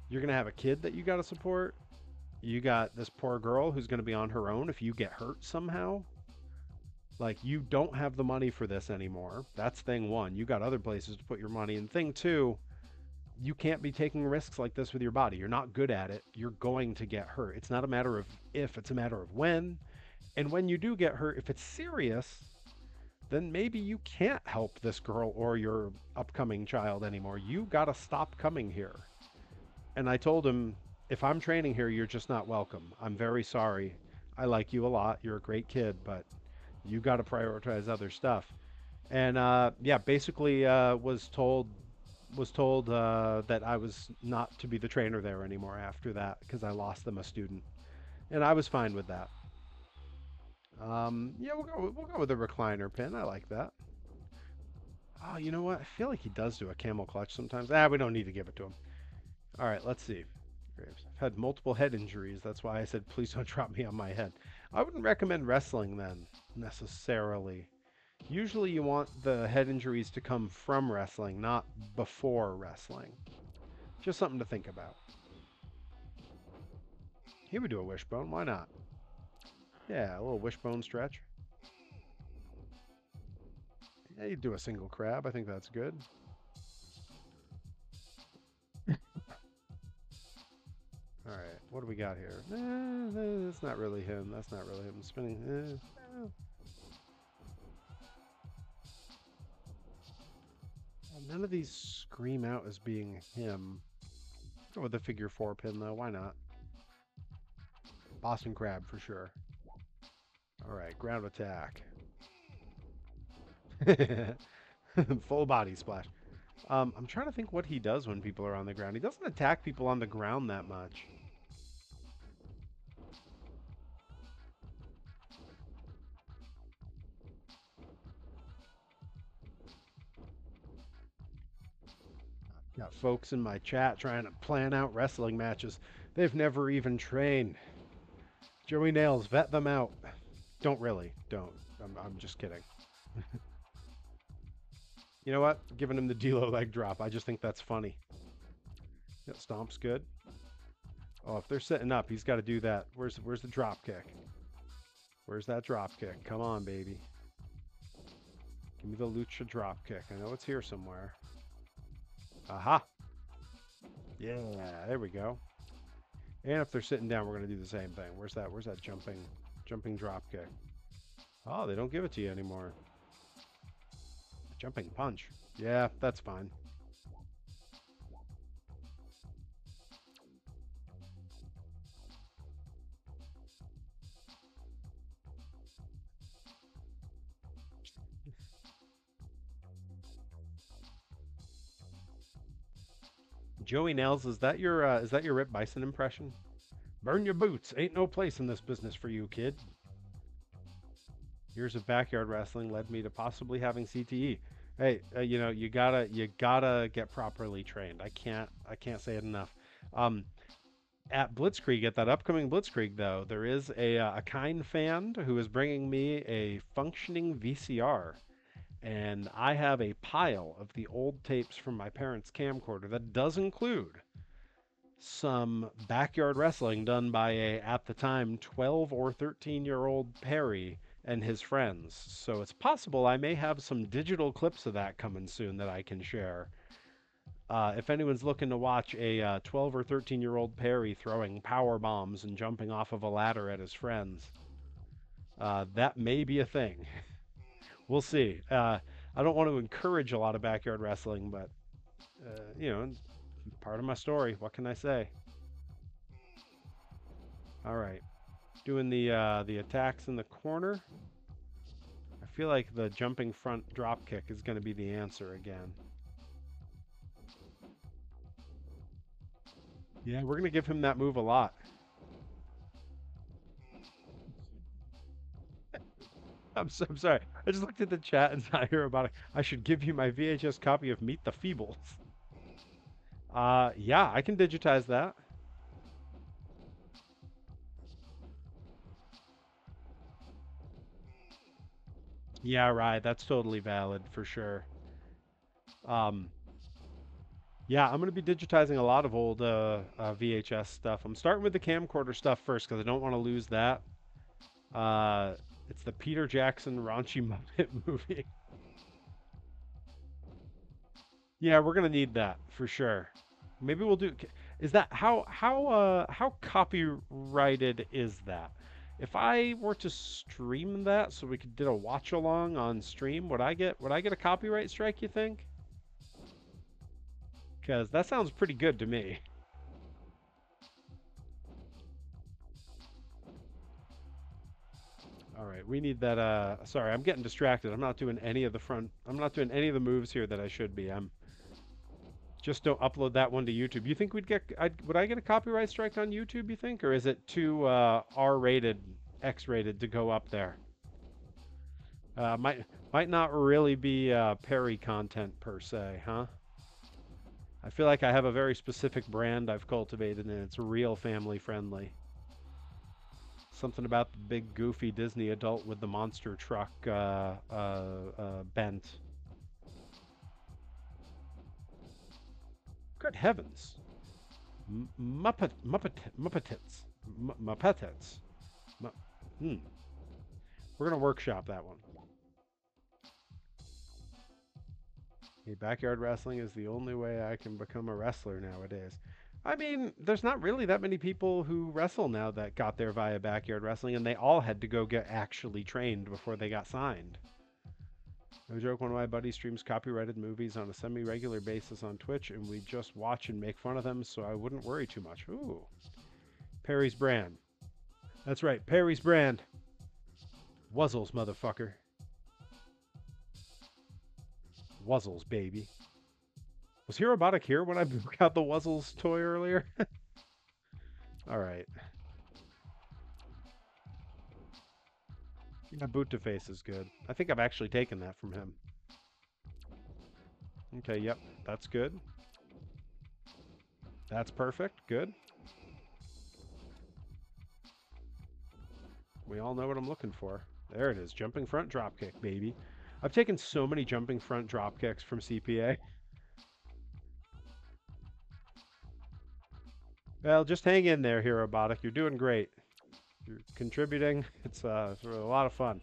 you're going to have a kid that you got to support. You got this poor girl who's going to be on her own if you get hurt somehow. Like, you don't have the money for this anymore. That's thing one. You got other places to put your money. And thing two, you can't be taking risks like this with your body. You're not good at it. You're going to get hurt. It's not a matter of if, it's a matter of when. And when you do get hurt, if it's serious, then maybe you can't help this girl or your upcoming child anymore. You got to stop coming here. And I told him, if I'm training here, you're just not welcome. I'm very sorry. I like you a lot. You're a great kid, but you got to prioritize other stuff. And yeah, basically was told that I was not to be the trainer there anymore after that because I lost them a student, and I was fine with that. Yeah, we'll go with the recliner pin. I like that. Oh, you know what? I feel like he does do a camel clutch sometimes. We don't need to give it to him. All right, let's see. Graves. I've had multiple head injuries. That's why I said, please don't drop me on my head. I wouldn't recommend wrestling then, necessarily. Usually you want the head injuries to come from wrestling, not before wrestling. Just something to think about. He would do a wishbone. Why not? Yeah, a little wishbone stretch. Yeah, you do a single crab. I think that's good. All right, what do we got here? That's not really him. That's not really him. Spinning. None of these scream out as being him. Go with the figure 4 pin, though. Why not? Boston Crab for sure. All right, ground attack. Full body splash. I'm trying to think what he does when people are on the ground. He doesn't attack people on the ground that much. Got folks in my chat trying to plan out wrestling matches. They've never even trained. Joey Nails, vet them out. Don't really. Don't. I'm just kidding. You know what? Giving him the D-Lo leg drop. I just think that's funny. Yeah, stomp's good. Oh, if they're setting up, he's got to do that. Where's the drop kick? Where's that drop kick? Come on, baby. Give me the lucha drop kick. I know it's here somewhere. Aha! Yeah, there we go. And if they're sitting down, we're going to do the same thing. Where's that jumping drop kick? Oh, they don't give it to you anymore. Jumping punch. Yeah, that's fine. Joey Nails, is that your Rip Bison impression? Burn your boots. Ain't no place in this business for you, kid. Years of backyard wrestling led me to possibly having CTE. Hey, you know, you gotta get properly trained. I can't say it enough. Um, at Blitzkrieg, at that upcoming Blitzkrieg, though, there is a kind fan who is bringing me a functioning VCR, and I have a pile of the old tapes from my parents' camcorder that does include some backyard wrestling done by a, at the time, 12 or 13-year-old Perry and his friends. So it's possible I may have some digital clips of that coming soon that I can share. If anyone's looking to watch a 12 or 13-year-old Perry throwing power bombs and jumping off of a ladder at his friends, that may be a thing. We'll see. I don't want to encourage a lot of backyard wrestling, but you know, part of my story. What can I say? All right, doing the attacks in the corner. I feel like the jumping front drop kick is going to be the answer again. Yeah, we're going to give him that move a lot. I'm sorry. I just looked at the chat and I hear about it. I should give you my VHS copy of Meet the Feebles. Yeah, I can digitize that. Yeah, right. That's totally valid for sure. Um, yeah, I'm going to be digitizing a lot of old VHS stuff. I'm starting with the camcorder stuff first because I don't want to lose that. Uh, it's the Peter Jackson raunchy Muppet movie. Yeah, we're gonna need that for sure. Maybe we'll do. Is that how copyrighted is that? If I were to stream that, so we could did a watch along on stream, would I get a copyright strike? You think? Because that sounds pretty good to me. All right, we need that. Sorry, I'm getting distracted. I'm not doing any of the front. I'm not doing any of the moves here that I should be. I'm just don't upload that one to YouTube. You think would I get a copyright strike on YouTube, you think? Or is it too R-rated, X-rated to go up there? Might not really be Perry content per se, huh? I feel like I have a very specific brand I've cultivated and it's real family friendly. Something about the big goofy Disney adult with the monster truck bent. Good heavens. Muppetits. Muppetits. Hmm. We're going to workshop that one. Hey, backyard wrestling is the only way I can become a wrestler nowadays. I mean, there's not really that many people who wrestle now that got there via backyard wrestling, and they all had to go get actually trained before they got signed. No joke, one of my buddies streams copyrighted movies on a semi-regular basis on Twitch, and we just watch and make fun of them so I wouldn't worry too much. Ooh. Perry's brand. That's right, Perry's brand. Wuzzles, motherfucker. Wuzzles, baby. Was he robotic here when I broke out the Wuzzles toy earlier? All right. Yeah, boot to face is good. I think I've actually taken that from him. Okay, yep, that's good. That's perfect, good. We all know what I'm looking for. There it is, jumping front drop kick, baby. I've taken so many jumping front drop kicks from CPA. Well, just hang in there here, Robotic. You're doing great. You're contributing. It's a lot of fun.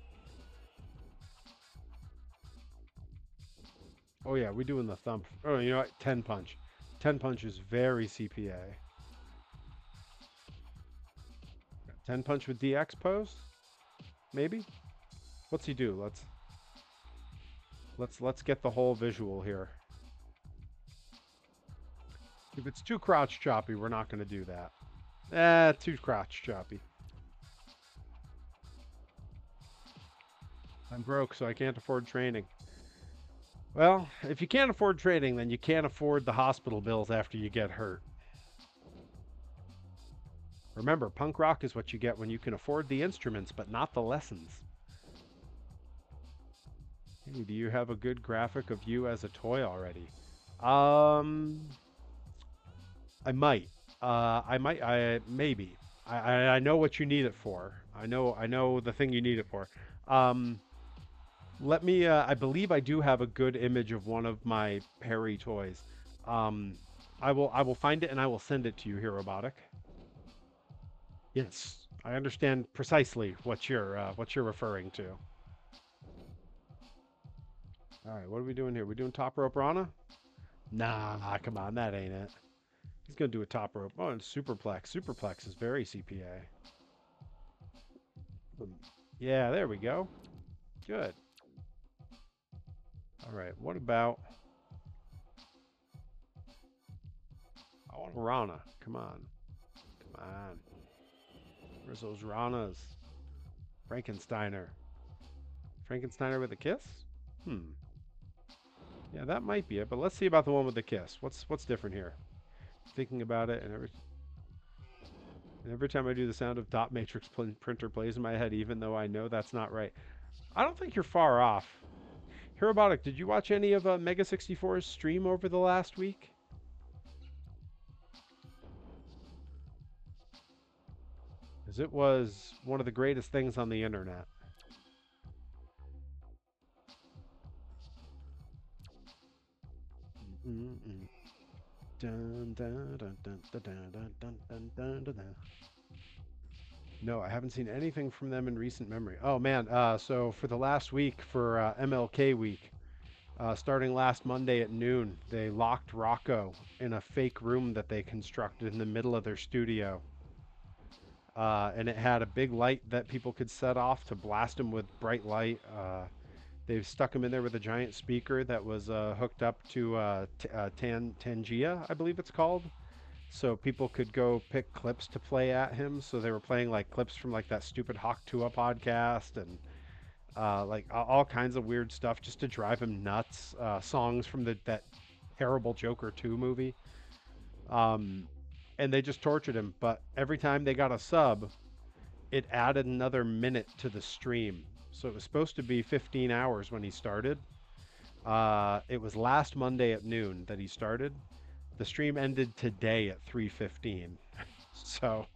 Oh yeah, we're doing the thump. Oh, you know what? 10 punch. 10 punch is very CPA. 10 punch with DX pose? Maybe? What's he do? Let's get the whole visual here. If it's too crotch choppy, we're not going to do that. Too crotch choppy. I'm broke, so I can't afford training. Well, if you can't afford training, then you can't afford the hospital bills after you get hurt. Remember, punk rock is what you get when you can afford the instruments, but not the lessons. Hey, do you have a good graphic of you as a toy already? Um, maybe. I know what you need it for. I know the thing you need it for. Um, let me. I believe I do have a good image of one of my Perry toys. Um, I will find it and I will send it to you here, Robotic. Yes, I understand precisely what you're referring to. All right, what are we doing here? We doing top rope Rana? Nah, come on, that ain't it. He's gonna do a top rope. Oh, and superplex. Superplex is very CPA. Yeah, there we go. Good. All right, what about? I want a Rana. Come on, come on. Where's those Ranas? Frankensteiner. Frankensteiner with a kiss? Hmm. Yeah, that might be it. But let's see about the one with the kiss. What's different here? Thinking about it, and every time I do the sound of dot matrix printer plays in my head, even though I know that's not right. I don't think you're far off. Herobotic, did you watch any of Mega 64's stream over the last week? Because it was one of the greatest things on the internet. No, I haven't seen anything from them in recent memory. Oh man, so for the last week, for MLK week, starting last Monday at noon, they locked Rocco in a fake room that they constructed in the middle of their studio. And it had a big light that people could set off to blast him with bright light. They've stuck him in there with a giant speaker that was hooked up to Tangia, I believe it's called. So people could go pick clips to play at him. So they were playing like clips from like that stupid Hawk Tuah podcast and like all kinds of weird stuff just to drive him nuts. Songs from that terrible Joker 2 movie. Um, and they just tortured him. But every time they got a sub, it added another minute to the stream. So it was supposed to be 15 hours when he started. It was last Monday at noon that he started. The stream ended today at 3:15. So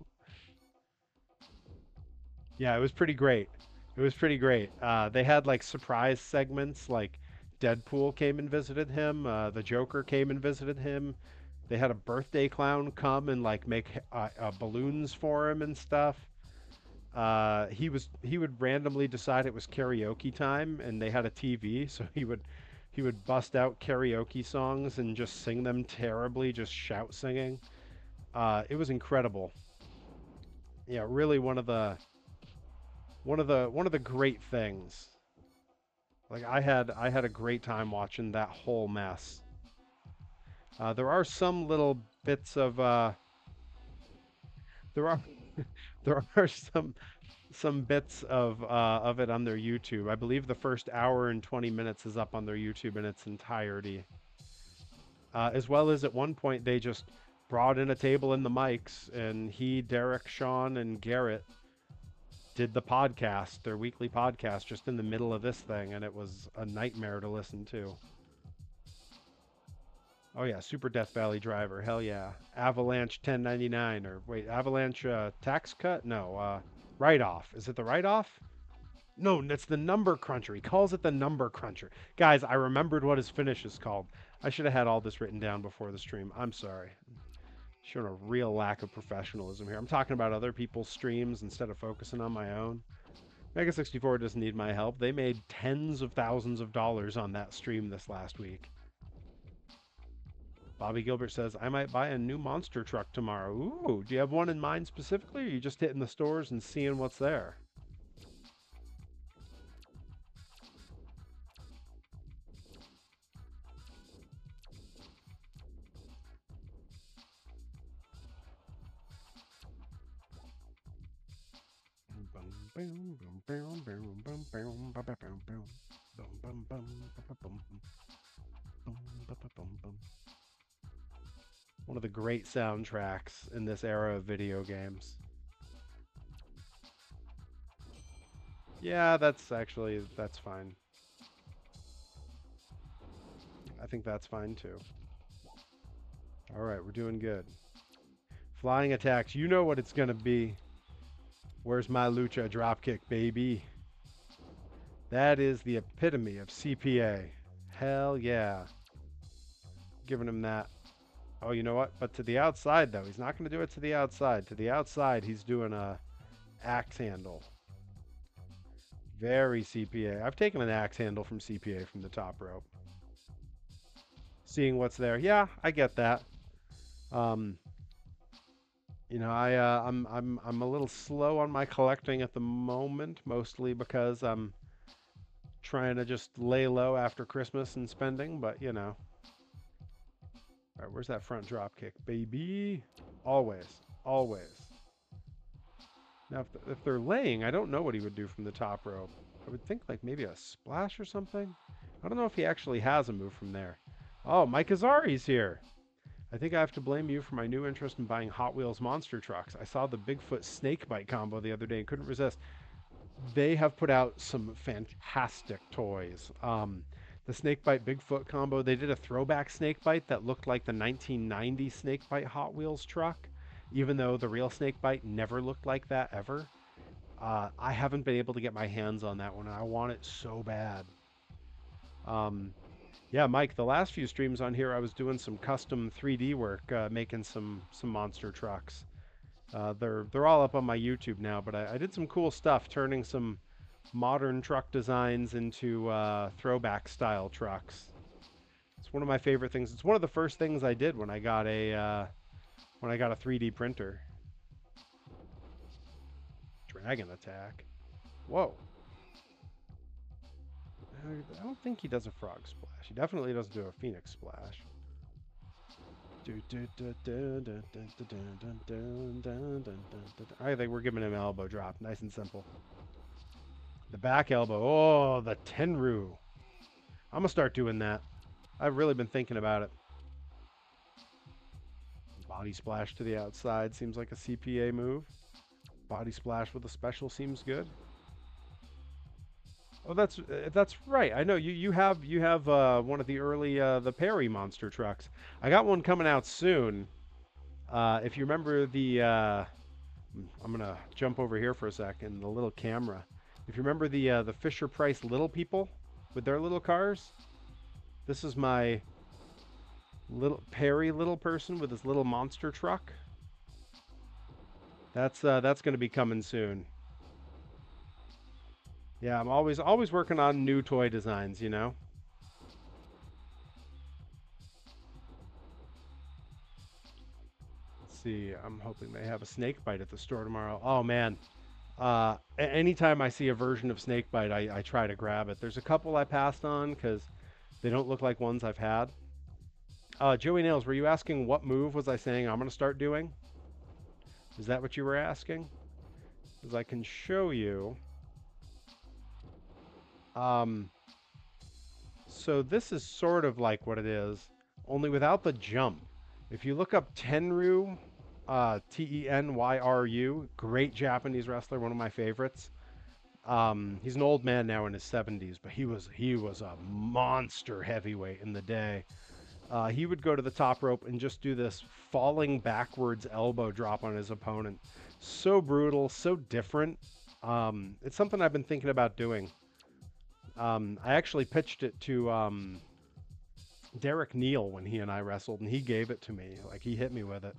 yeah, it was pretty great. It was pretty great. They had like surprise segments, like Deadpool came and visited him. The Joker came and visited him. They had a birthday clown come and like make balloons for him and stuff. He would randomly decide it was karaoke time, and they had a TV, so he would bust out karaoke songs and just sing them terribly, just shout singing. It was incredible. Yeah, really one of the great things. Like I had a great time watching that whole mess. There are some little bits of there are there are some bits of it on their YouTube. I believe the first hour and 20 minutes is up on their YouTube in its entirety. As well as at one point they just brought in a table and the mics, and he, Derek, Sean, and Garrett did the podcast, their weekly podcast, just in the middle of this thing, and it was a nightmare to listen to. Oh yeah, Super Death Valley Driver, hell yeah. Avalanche 1099, or wait, Avalanche tax cut? No, write off. Is it the write off? No, that's the number cruncher. He calls it the number cruncher. Guys, I remembered what his finish is called. I should have had all this written down before the stream. I'm sorry. Showing a real lack of professionalism here. I'm talking about other people's streams instead of focusing on my own. Mega 64 doesn't need my help. They made tens of thousands of dollars on that stream this last week. Bobby Gilbert says, I might buy a new monster truck tomorrow. Ooh, do you have one in mind specifically, or are you just hitting the stores and seeing what's there? One of the great soundtracks in this era of video games. Yeah, that's fine. I think that's fine too. All right, we're doing good. Flying attacks, you know what it's gonna be. Where's my lucha dropkick, baby? That is the epitome of CPA. Hell yeah. Giving him that. Oh, you know what? But to the outside, though. He's not going to do it to the outside. To the outside, he's doing a axe handle. Very CPA. I've taken an axe handle from CPA from the top rope. Seeing what's there. Yeah, I get that. Um, I'm a little slow on my collecting at the moment, mostly because I'm trying to just lay low after Christmas and spending, but you know. All right, where's that front drop kick, baby? Always, always. Now, if they're laying, I don't know what he would do from the top rope. I would think like maybe a splash or something. I don't know if he actually has a move from there. Oh, Mike Azari's here. I think I have to blame you for my new interest in buying Hot Wheels monster trucks. I saw the Bigfoot snakebite combo the other day and couldn't resist. They have put out some fantastic toys. The snakebite Bigfoot combo, they did a throwback snakebite that looked like the 1990 snakebite Hot Wheels truck, even though the real snakebite never looked like that ever. I haven't been able to get my hands on that one, and I want it so bad. Yeah, Mike, the last few streams on here, I was doing some custom 3D work, making some monster trucks. They're all up on my YouTube now, but I did some cool stuff, turning some modern truck designs into throwback style trucks. It's one of my favorite things. It's one of the first things I did when I got a 3D printer. Dragon attack. Whoa. I don't think he does a frog splash. He definitely doesn't do a phoenix splash. I think we're giving him an elbow drop. Nice and simple. The back elbow. Oh, the Tenru. I'm going to start doing that. I've really been thinking about it. Body splash to the outside seems like a CPA move. Body splash with a special seems good. Oh, that's right. I know you have one of the early the Perry monster trucks. I got one coming out soon. If you remember I'm gonna jump over here for a second. The little camera. If you remember the Fisher Price little people with their little cars, this is my little Perry little person with his little monster truck. That's going to be coming soon. Yeah, I'm always working on new toy designs, you know. Let's see. I'm hoping they have a snake bite at the store tomorrow. Oh man. Anytime I see a version of snakebite, I try to grab it. There's a couple I passed on because they don't look like ones I've had. Joey Nails, were you asking what move was I saying I'm going to start doing? Is that what you were asking? Because I can show you. So this is sort of like what it is, only without the jump. If you look up Tenryu, Tenyru, great Japanese wrestler, one of my favorites. He's an old man now in his 70s, but he was a monster heavyweight in the day. He would go to the top rope and just do this falling backwards elbow drop on his opponent. So brutal, so different. It's something I've been thinking about doing. I actually pitched it to Derek Neal when he and I wrestled, and he gave it to me. Like, he hit me with it.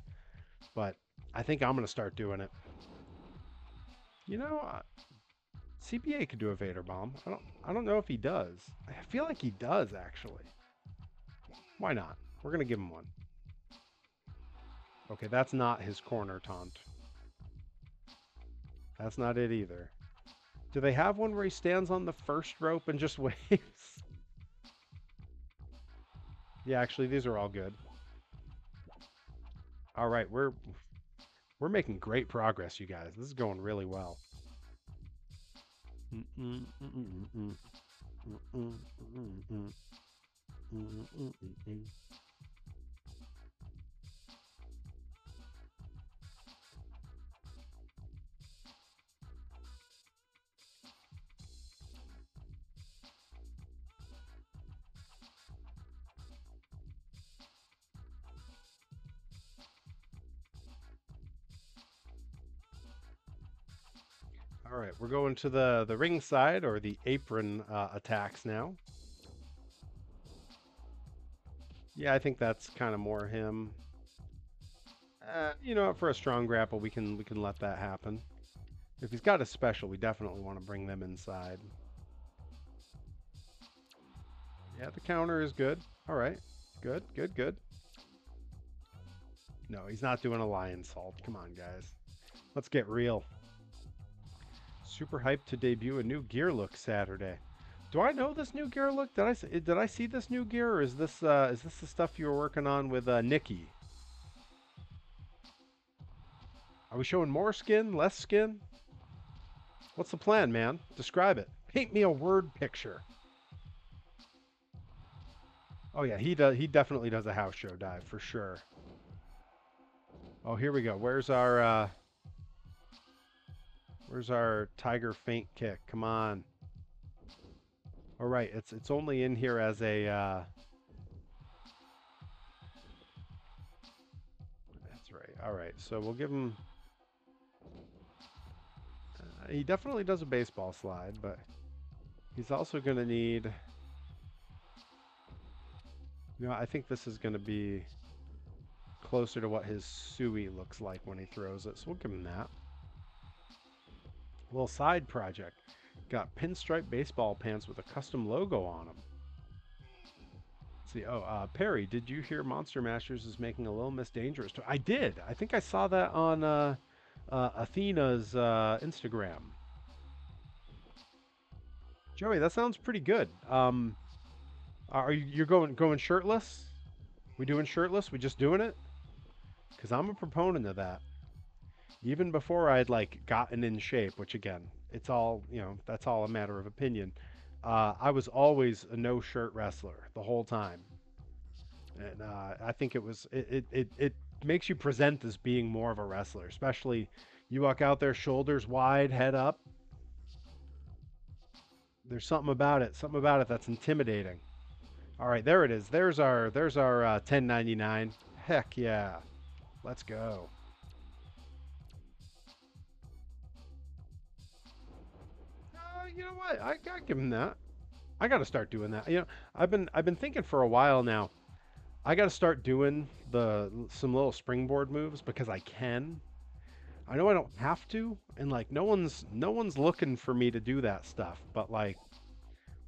But I think I'm going to start doing it. You know, CPA could do a Vader bomb. I don't know if he does. I feel like he does, actually. Why not? We're going to give him one. Okay, that's not his corner taunt. That's not it either. Do they have one where he stands on the first rope and just waves? Yeah, actually, these are all good. All right, we're making great progress, you guys. This is going really well. All right, we're going to the ring side or the apron attacks now. Yeah, I think that's kind of more him. You know, for a strong grapple, we can let that happen. If he's got a special, we definitely want to bring them inside. Yeah, the counter is good. All right, good, good, good. No, he's not doing a lion salt. Come on, guys. Let's get real. Super hyped to debut a new gear look Saturday. Do I know this new gear look? Did I see this new gear, or is this the stuff you were working on with Nikki? Are we showing more skin, less skin? What's the plan, man? Describe it. Paint me a word picture. Oh yeah, he does. He definitely does a house show dive for sure. Oh, here we go. Where's our tiger feint kick? Come on. All right, it's only in here as a. That's right. All right, so we'll give him. He definitely does a baseball slide, but he's also going to need. You know, I think this is going to be closer to what his Sui looks like when he throws it, so we'll give him that. Little side project. Got pinstripe baseball pants with a custom logo on them. Let's see. Oh, Perry, did you hear Monster Masters is making a Little Miss Dangerous? I did. I think I saw that on Athena's Instagram. Joey, that sounds pretty good. Are you're going shirtless? We doing shirtless? We just doing it? Because I'm a proponent of that. Even before I'd like gotten in shape, which again, it's all, you know, that's all a matter of opinion. I was always a no shirt wrestler the whole time, and I think it makes you present as being more of a wrestler, especially you walk out there shoulders wide, head up. There's something about it that's intimidating. All right, there it is. There's our 1099. Heck yeah, let's go. You know what? I gotta give him that. I gotta start doing that. You know, I've been thinking for a while now. I gotta start doing the some little springboard moves because I can. I know I don't have to, and like no one's looking for me to do that stuff. But like,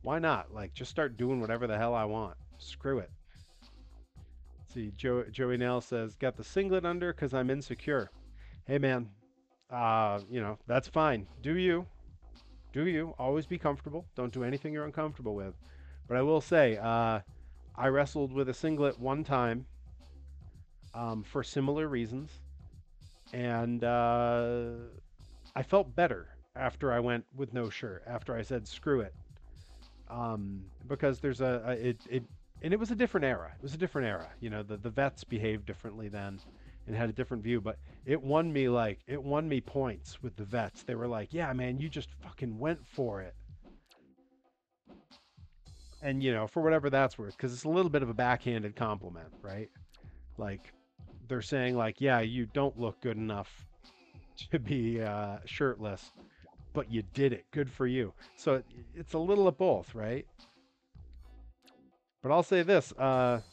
why not? Like, just start doing whatever the hell I want. Screw it. See, Joey Nail says, got the singlet under because I'm insecure. Hey man, you know that's fine. Do you? Do you? Always be comfortable. Don't do anything you're uncomfortable with. But I will say, I wrestled with a singlet one time for similar reasons, and I felt better after I went with no shirt. After I said screw it, because there's and it was a different era. It was a different era. You know, the vets behaved differently then and had a different view, but it won me points with the vets. They were like, "Yeah, man, you just fucking went for it." And you know, for whatever that's worth, because it's a little bit of a backhanded compliment, right? Like they're saying, like, "Yeah, you don't look good enough to be shirtless, but you did it. Good for you." So it's a little of both, right? But I'll say this: at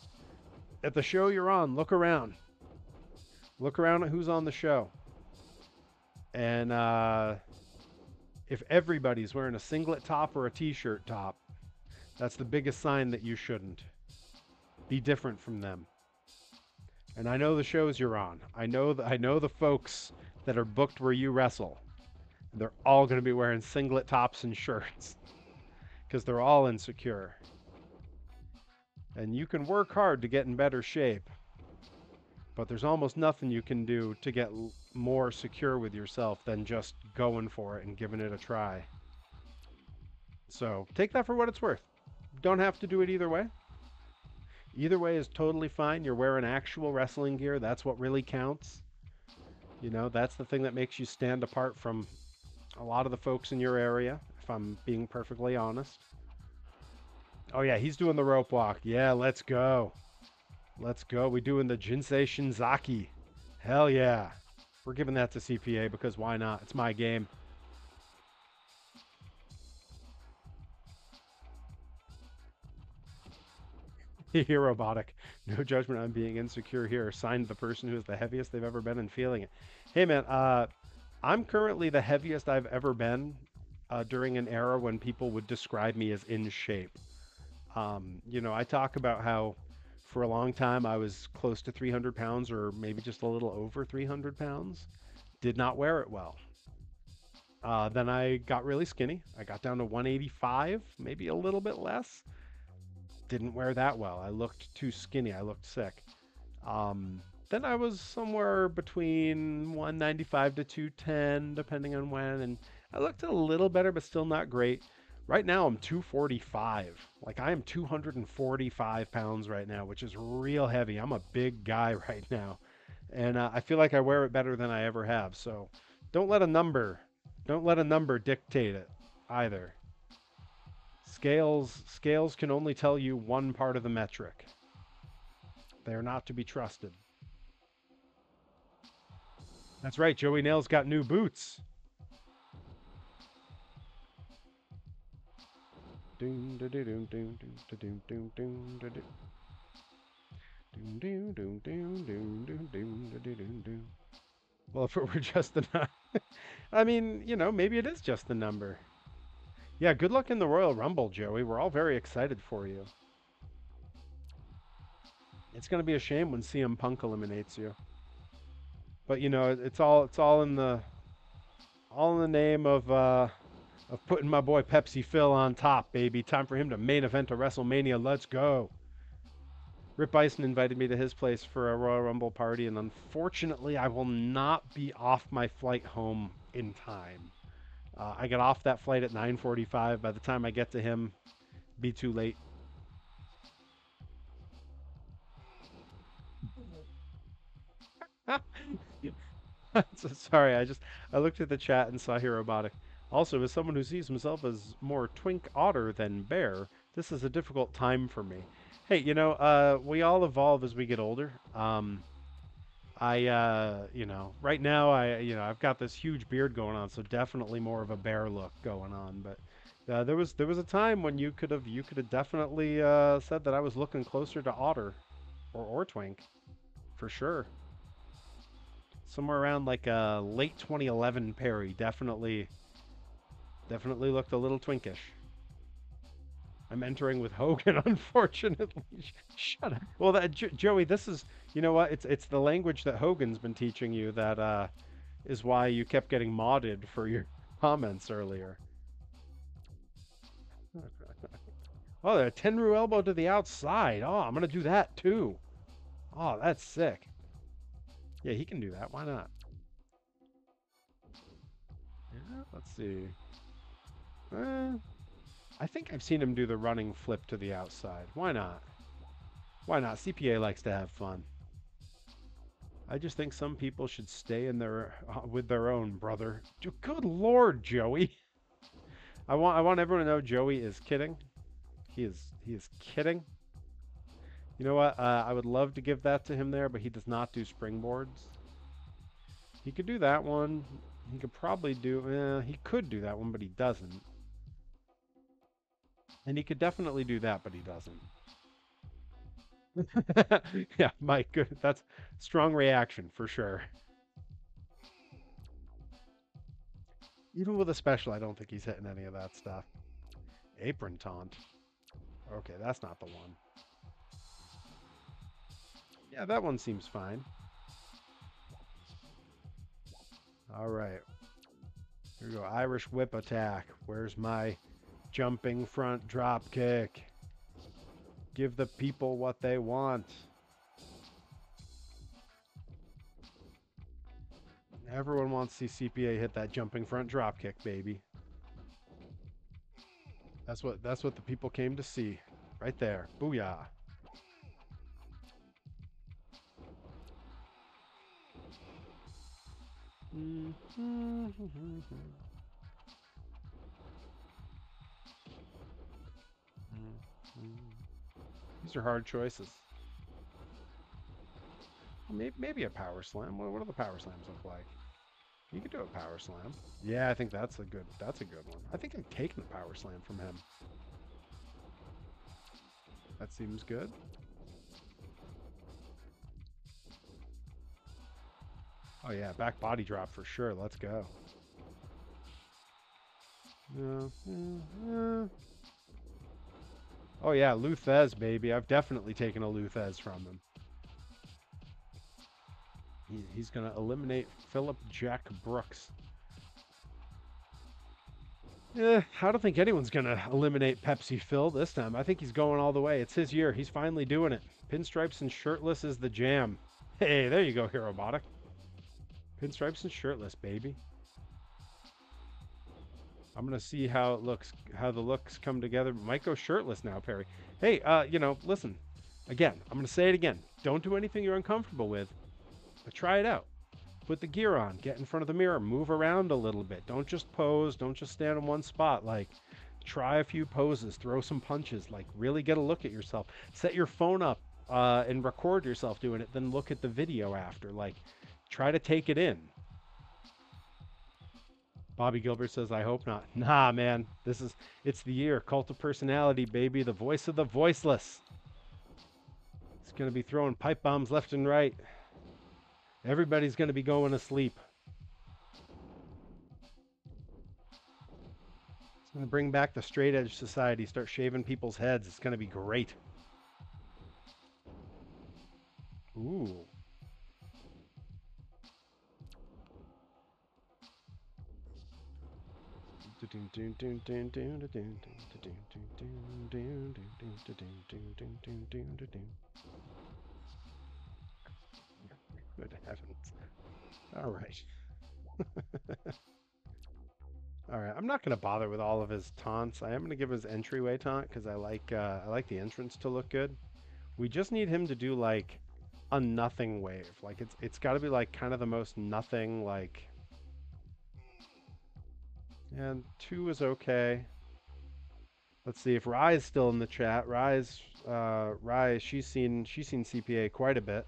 the show you're on, look around. Look around at who's on the show, and if everybody's wearing a singlet top or a t-shirt top, that's the biggest sign that you shouldn't be different from them. And I know the shows you're on. I know the folks that are booked where you wrestle. They're all going to be wearing singlet tops and shirts because they're all insecure. And you can work hard to get in better shape, but there's almost nothing you can do to get more secure with yourself than just going for it and giving it a try. So take that for what it's worth. Don't have to do it either way. Either way is totally fine. You're wearing actual wrestling gear. That's what really counts. You know, that's the thing that makes you stand apart from a lot of the folks in your area, if I'm being perfectly honest. Oh, yeah, he's doing the rope walk. Yeah, let's go. Let's go. We doing the Jinsei Shinzaki. Hell yeah. We're giving that to CPA because why not? It's my game. Here, robotic. No judgment on being insecure here. Signed the person who is the heaviest they've ever been and feeling it. Hey, man, I'm currently the heaviest I've ever been during an era when people would describe me as in shape. You know, I talk about how for a long time I was close to 300 pounds or maybe just a little over 300 pounds. Did not wear it well. Then I got really skinny. I got down to 185, maybe a little bit less. Didn't wear that well. I looked too skinny. I looked sick. Then I was somewhere between 195 to 210, depending on when, and I looked a little better, but still not great. Right now, I'm 245. Like, I am 245 pounds right now, which is real heavy. I'm a big guy right now, and I feel like I wear it better than I ever have. So, don't let a number, don't let a number dictate it either. Scales can only tell you one part of the metric. They are not to be trusted. That's right. Joey Nail's got new boots. Well, if it were just the number, I mean, you know, maybe it is just the number. Yeah, good luck in the Royal Rumble, Joey. We're all very excited for you. It's going to be a shame when CM Punk eliminates you. But you know, it's all in the name of putting my boy Pepsi Phil on top, baby. Time for him to main event a WrestleMania. Let's go. Rip Bison invited me to his place for a Royal Rumble party, and unfortunately, I will not be off my flight home in time. I got off that flight at 9:45. By the time I get to him, be too late. So sorry, I looked at the chat and saw here robotic. Also, as someone who sees himself as more twink otter than bear, this is a difficult time for me. Hey, you know, we all evolve as we get older. You know, right now I've got this huge beard going on, so definitely more of a bear look going on. But there was a time when you could have definitely said that I was looking closer to otter or twink for sure. Somewhere around like late 2011 Perry definitely looked a little twinkish. I'm entering with Hogan, unfortunately. Shut up. Well, Joey, this is, you know what? It's the language that Hogan's been teaching you that is why you kept getting modded for your comments earlier. Oh, a Tenru elbow to the outside. Oh, I'm gonna do that too. Oh, that's sick. Yeah, he can do that. Why not? Yeah, let's see. Uh, I think I've seen him do the running flip to the outside. Why not? Why not? CPA likes to have fun. I just think some people should stay in their with their own brother. Good Lord, Joey. I want everyone to know Joey is kidding. He is kidding. You know what? I would love to give that to him there, but he does not do springboards. He could do that one. He could probably do. He could do that one, but he doesn't. And he could definitely do that, but he doesn't. Yeah, Mike, good. That's strong reaction for sure. Even with a special, I don't think he's hitting any of that stuff. Apron taunt. Okay, that's not the one. Yeah, that one seems fine. All right. Here we go. Irish whip attack. Where's my jumping front drop kick? Give the people what they want. Everyone wants to see CPA hit that jumping front drop kick, baby. That's what the people came to see. Right there. Booyah. These are hard choices. Maybe a power slam. What do the power slams look like? You could do a power slam. Yeah, I think that's a good one. I think I'm taking the power slam from him. That seems good. Oh yeah, back body drop for sure. Let's go. Oh yeah, Luthez, baby. I've definitely taken a Luthez from him. He's going to eliminate Philip Jack Brooks. I don't think anyone's going to eliminate Pepsi Phil this time. I think he's going all the way. It's his year. He's finally doing it. Pinstripes and shirtless is the jam. Hey, there you go, Hirobotic. Pinstripes and shirtless, baby. I'm going to see how it looks, how the looks come together. Might go shirtless now, Perry. Hey, listen. Again, I'm going to say it again. Don't do anything you're uncomfortable with, but try it out. Put the gear on, get in front of the mirror, move around a little bit. Don't just pose, don't just stand in one spot. Like, try a few poses, throw some punches, like really get a look at yourself. Set your phone up and record yourself doing it, then look at the video after. Like, try to take it in. Bobby Gilbert says, I hope not. Nah, man, it's the year. Cult of personality, baby, the voice of the voiceless. It's going to be throwing pipe bombs left and right. Everybody's going to be going to sleep. It's going to bring back the straight edge society, start shaving people's heads. It's going to be great. Ooh. Good heavens. All right. All right. I'm not going to bother with all of his taunts. I am going to give his entryway taunt because I like the entrance to look good. We just need him to do like a nothing wave. Like it's got to be like kind of the most nothing like. And 2 is okay. Let's see if Rye's still in the chat. Rye, she's seen CPA quite a bit.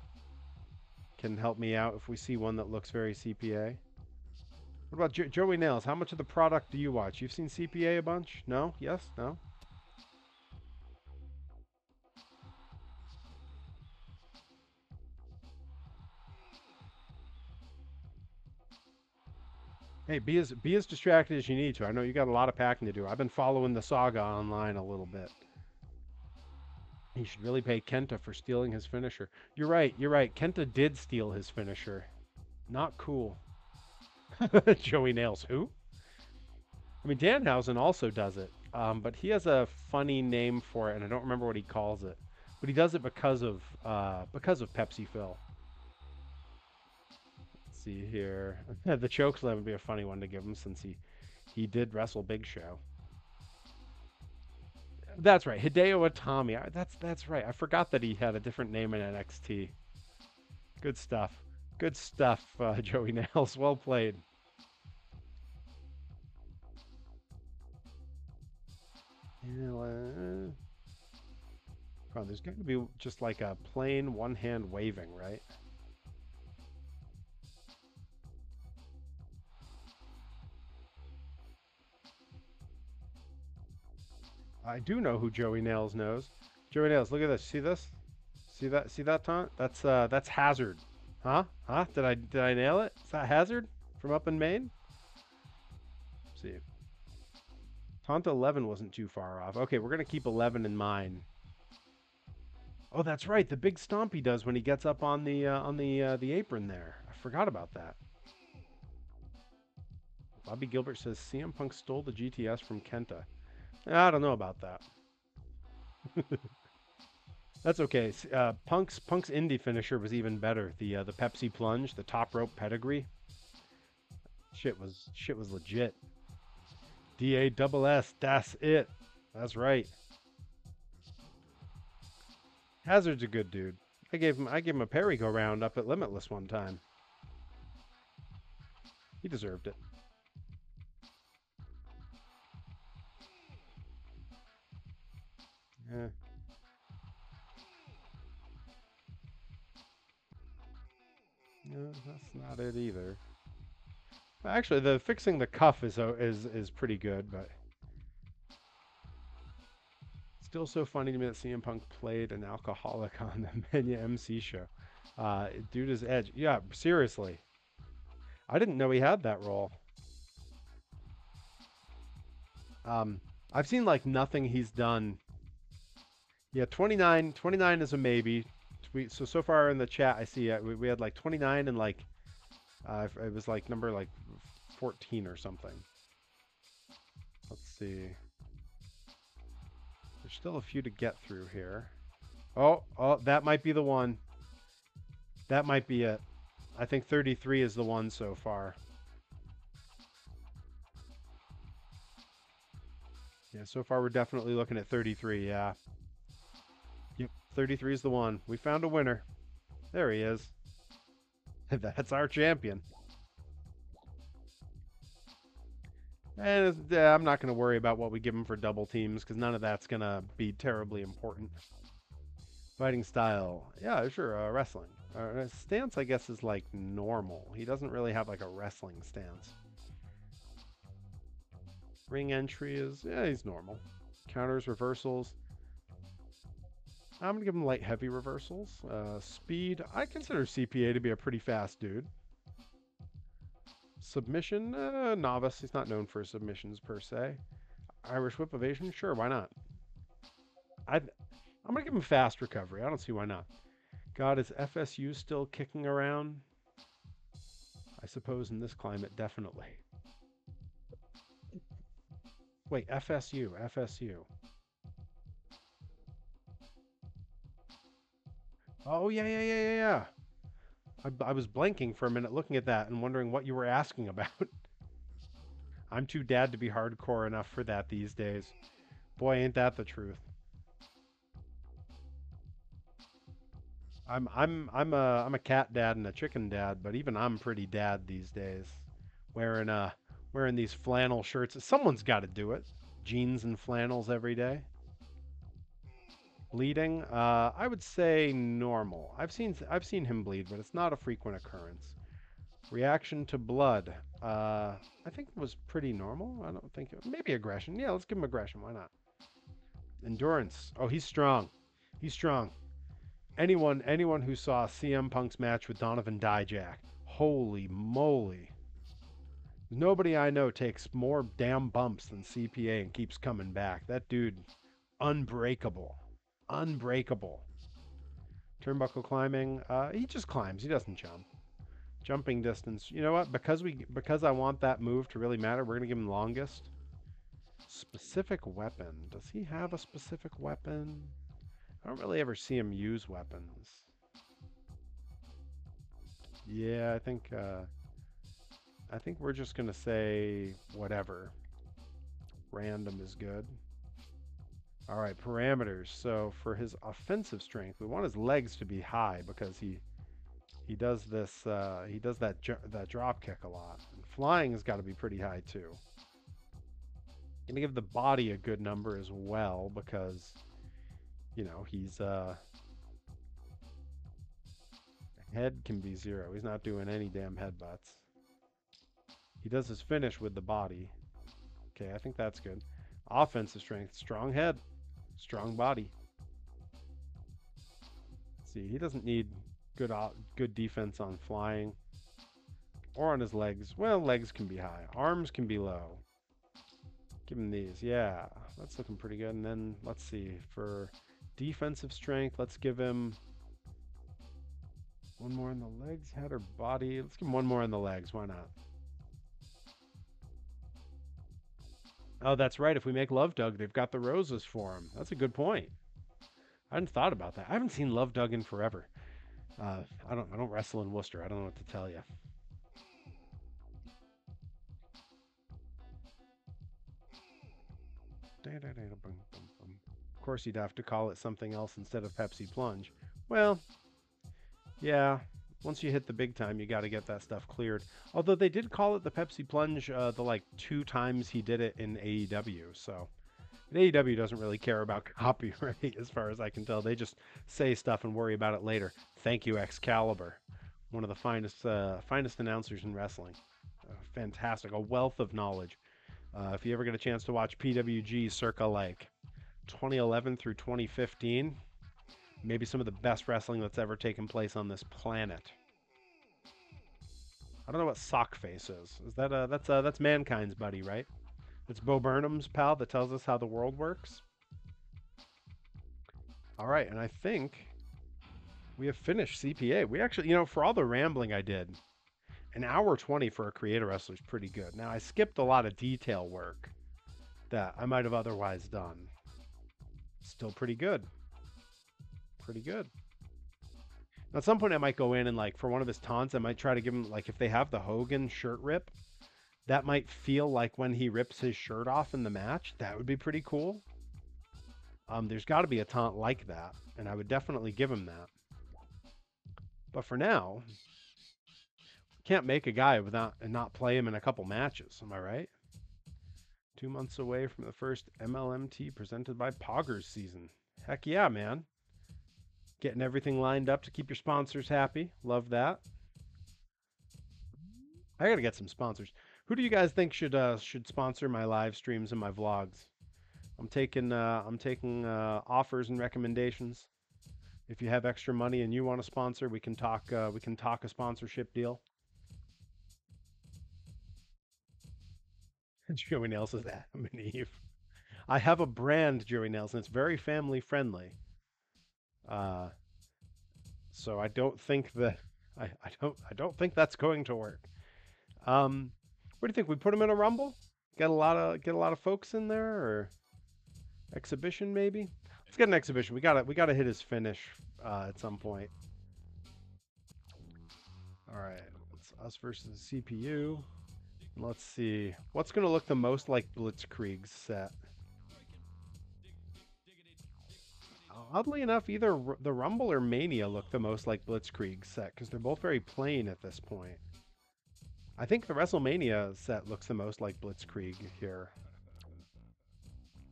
Can help me out if we see one that looks very CPA. What about Joey Nails? How much of the product do you watch? You've seen CPA a bunch? No? Yes? No? Hey, be as distracted as you need to. I know you got a lot of packing to do. I've been following the saga online a little bit. You should really pay Kenta for stealing his finisher. You're right. Kenta did steal his finisher. Not cool. Joey Nails, who? I mean, Danhausen also does it, but he has a funny name for it, and I don't remember what he calls it. But he does it because of Pepsi Phil. Let's see here. The chokeslam would be a funny one to give him since he did wrestle Big Show. That's right, Hideo Itami. That's right. I forgot that he had a different name in NXT. Good stuff. Good stuff, Joey Nails. Well played. Yeah, there's going to be just like a plain one-hand waving, right? I do know who Joey Nails knows. Joey Nails, look at this. See this? See that? See that taunt? That's Hazard. Huh? Huh? Did I nail it? Is that Hazard from up in Maine? Let's see. Taunt 11 wasn't too far off. Okay, we're gonna keep 11 in mind. Oh, that's right. The big stomp he does when he gets up on the apron there. I forgot about that. Bobby Gilbert says CM Punk stole the GTS from Kenta. I don't know about that. That's okay. Punk's indie finisher was even better. The Pepsi plunge, the top rope pedigree. Shit was legit. DASS. That's it. That's right. Hazard's a good dude. I gave him a Perry go round up at Limitless one time. He deserved it. Yeah. No, that's not it either. Actually, the fixing the cuff is pretty good, but still so funny to me that CM Punk played an alcoholic on the Mania MC show. Dude is edge. Yeah, seriously. I didn't know he had that role. Um, I've seen like nothing he's done. Yeah, 29 is a maybe. So far in the chat, I see we had like 29 and like it was like number like 14 or something. Let's see. There's still a few to get through here. Oh, that might be the one. That might be it. I think 33 is the one so far. Yeah, so far we're definitely looking at 33, yeah. Yep, 33 is the one. We found a winner. There he is. That's our champion. And I'm not going to worry about what we give him for double teams because none of that's going to be terribly important. Fighting style. Yeah, sure, wrestling. Stance, I guess, is like normal. He doesn't really have like a wrestling stance. Ring entry is, yeah, he's normal. Counters, reversals. I'm going to give him light heavy reversals. Speed, I consider CPA to be a pretty fast dude. Submission, novice. He's not known for submissions per se. Irish whip evasion, sure, why not? I'm going to give him fast recovery. I don't see why not. God, is FSU still kicking around? I suppose in this climate, definitely. Wait, FSU. Oh, yeah. I was blanking for a minute looking at that and wondering what you were asking about. I'm too dad to be hardcore enough for that these days. Boy, ain't that the truth. I'm a cat dad and a chicken dad, but even I'm pretty dad these days. Wearing wearing these flannel shirts. Someone's got to do it. Jeans and flannels every day. Bleeding, I would say normal. I've seen him bleed, but it's not a frequent occurrence. Reaction to blood, I think it was pretty normal. I don't think maybe aggression. Yeah, let's give him aggression. Why not? Endurance. Oh, he's strong. He's strong. Anyone who saw CM Punk's match with Donovan Dijak, holy moly! Nobody I know takes more damn bumps than CPA and keeps coming back. That dude, unbreakable. Unbreakable. Turnbuckle climbing, he just climbs. He doesn't jump. Jumping distance. You know what? Because I want that move to really matter, we're gonna give him longest. Specific weapon. Does he have a specific weapon? I don't really ever see him use weapons. Yeah, I think we're just gonna say whatever. Random is good. All right, parameters. So for his offensive strength, we want his legs to be high because he does this he does that drop kick a lot. And flying has got to be pretty high too. Gonna give the body a good number as well because you know he's head can be 0. He's not doing any damn headbutts. He does his finish with the body. Okay, I think that's good. Offensive strength, strong head. Strong body. See, he doesn't need good defense on flying or on his legs. Well, legs can be high. Arms can be low. Give him these. Yeah, that's looking pretty good. And then let's see for Defensive strength. Let's give him one more in the legs, head, or body. Let's give him one more in the legs. Why not? Oh, that's right. If we make Love Doug, they've got the roses for him. That's a good point. I hadn't thought about that. I haven't seen Love Doug in forever. I don't wrestle in Worcester. I don't know what to tell you. Of course, you'd have to call it something else instead of Pepsi Plunge. Well, yeah. Once you hit the big time, you got to get that stuff cleared. Although they did call it the Pepsi Plunge the like 2 times he did it in AEW. So AEW doesn't really care about copyright as far as I can tell. They just say stuff and worry about it later. Thank you, Excalibur, one of the finest announcers in wrestling. Fantastic, a wealth of knowledge. If you ever get a chance to watch PWG circa like 2011 through 2015, maybe some of the best wrestling that's ever taken place on this planet. I don't know what Sockface is. Is that that's Mankind's buddy, right? It's Bo Burnham's pal that tells us how the world works. All right, and I think we have finished CPA. We actually, for all the rambling I did, an hour 20 for a creator wrestler is pretty good. Now, I skipped a lot of detail work that I might have otherwise done. Still pretty good. Pretty good. Now, at some point, I might go in and, like, for one of his taunts, I might try to give him, like, if they have the Hogan shirt rip, that might feel like when he rips his shirt off in the match. That would be pretty cool. There's got to be a taunt like that, and I would definitely give him that. But for now, can't make a guy without and not play him in a couple matches. Am I right? 2 months away from the first MLMT presented by Poggers season. Heck yeah, man. Getting everything lined up to keep your sponsors happy. Love that. I gotta get some sponsors. Who do you guys think should sponsor my live streams and my vlogs? I'm taking offers and recommendations. If you have extra money and you want to sponsor, we can talk a sponsorship deal. Joey Nelson says Adam and Eve. I have a brand, Joey Nelson. It's very family friendly. So I don't think that I don't think that's going to work. What do you think? We put him in a rumble? Get a lot of folks in there, or exhibition maybe? Let's get an exhibition. We gotta hit his finish at some point. All right, it's us versus CPU. Let's see. What's going to look the most like Blitzkrieg's set? Oddly enough, either the Rumble or Mania look the most like Blitzkrieg's set because they're both very plain at this point. I think the WrestleMania set looks the most like Blitzkrieg here.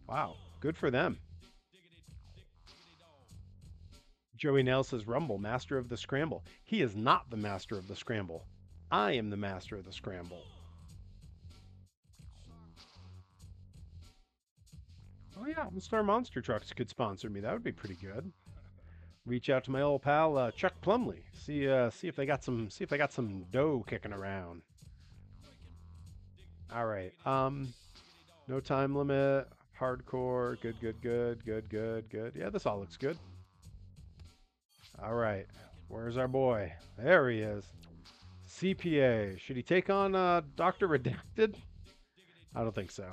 Wow, good for them. Joey Nail says Rumble, master of the scramble. He is not the master of the scramble. I am the master of the scramble. Oh yeah, Star Monster Trucks could sponsor me. That would be pretty good. Reach out to my old pal Chuck Plumley. See if they got some dough kicking around. All right. No time limit. Hardcore. Good. Yeah, this all looks good. All right. Where's our boy? There he is. CPA. Should he take on Dr. Redacted? I don't think so.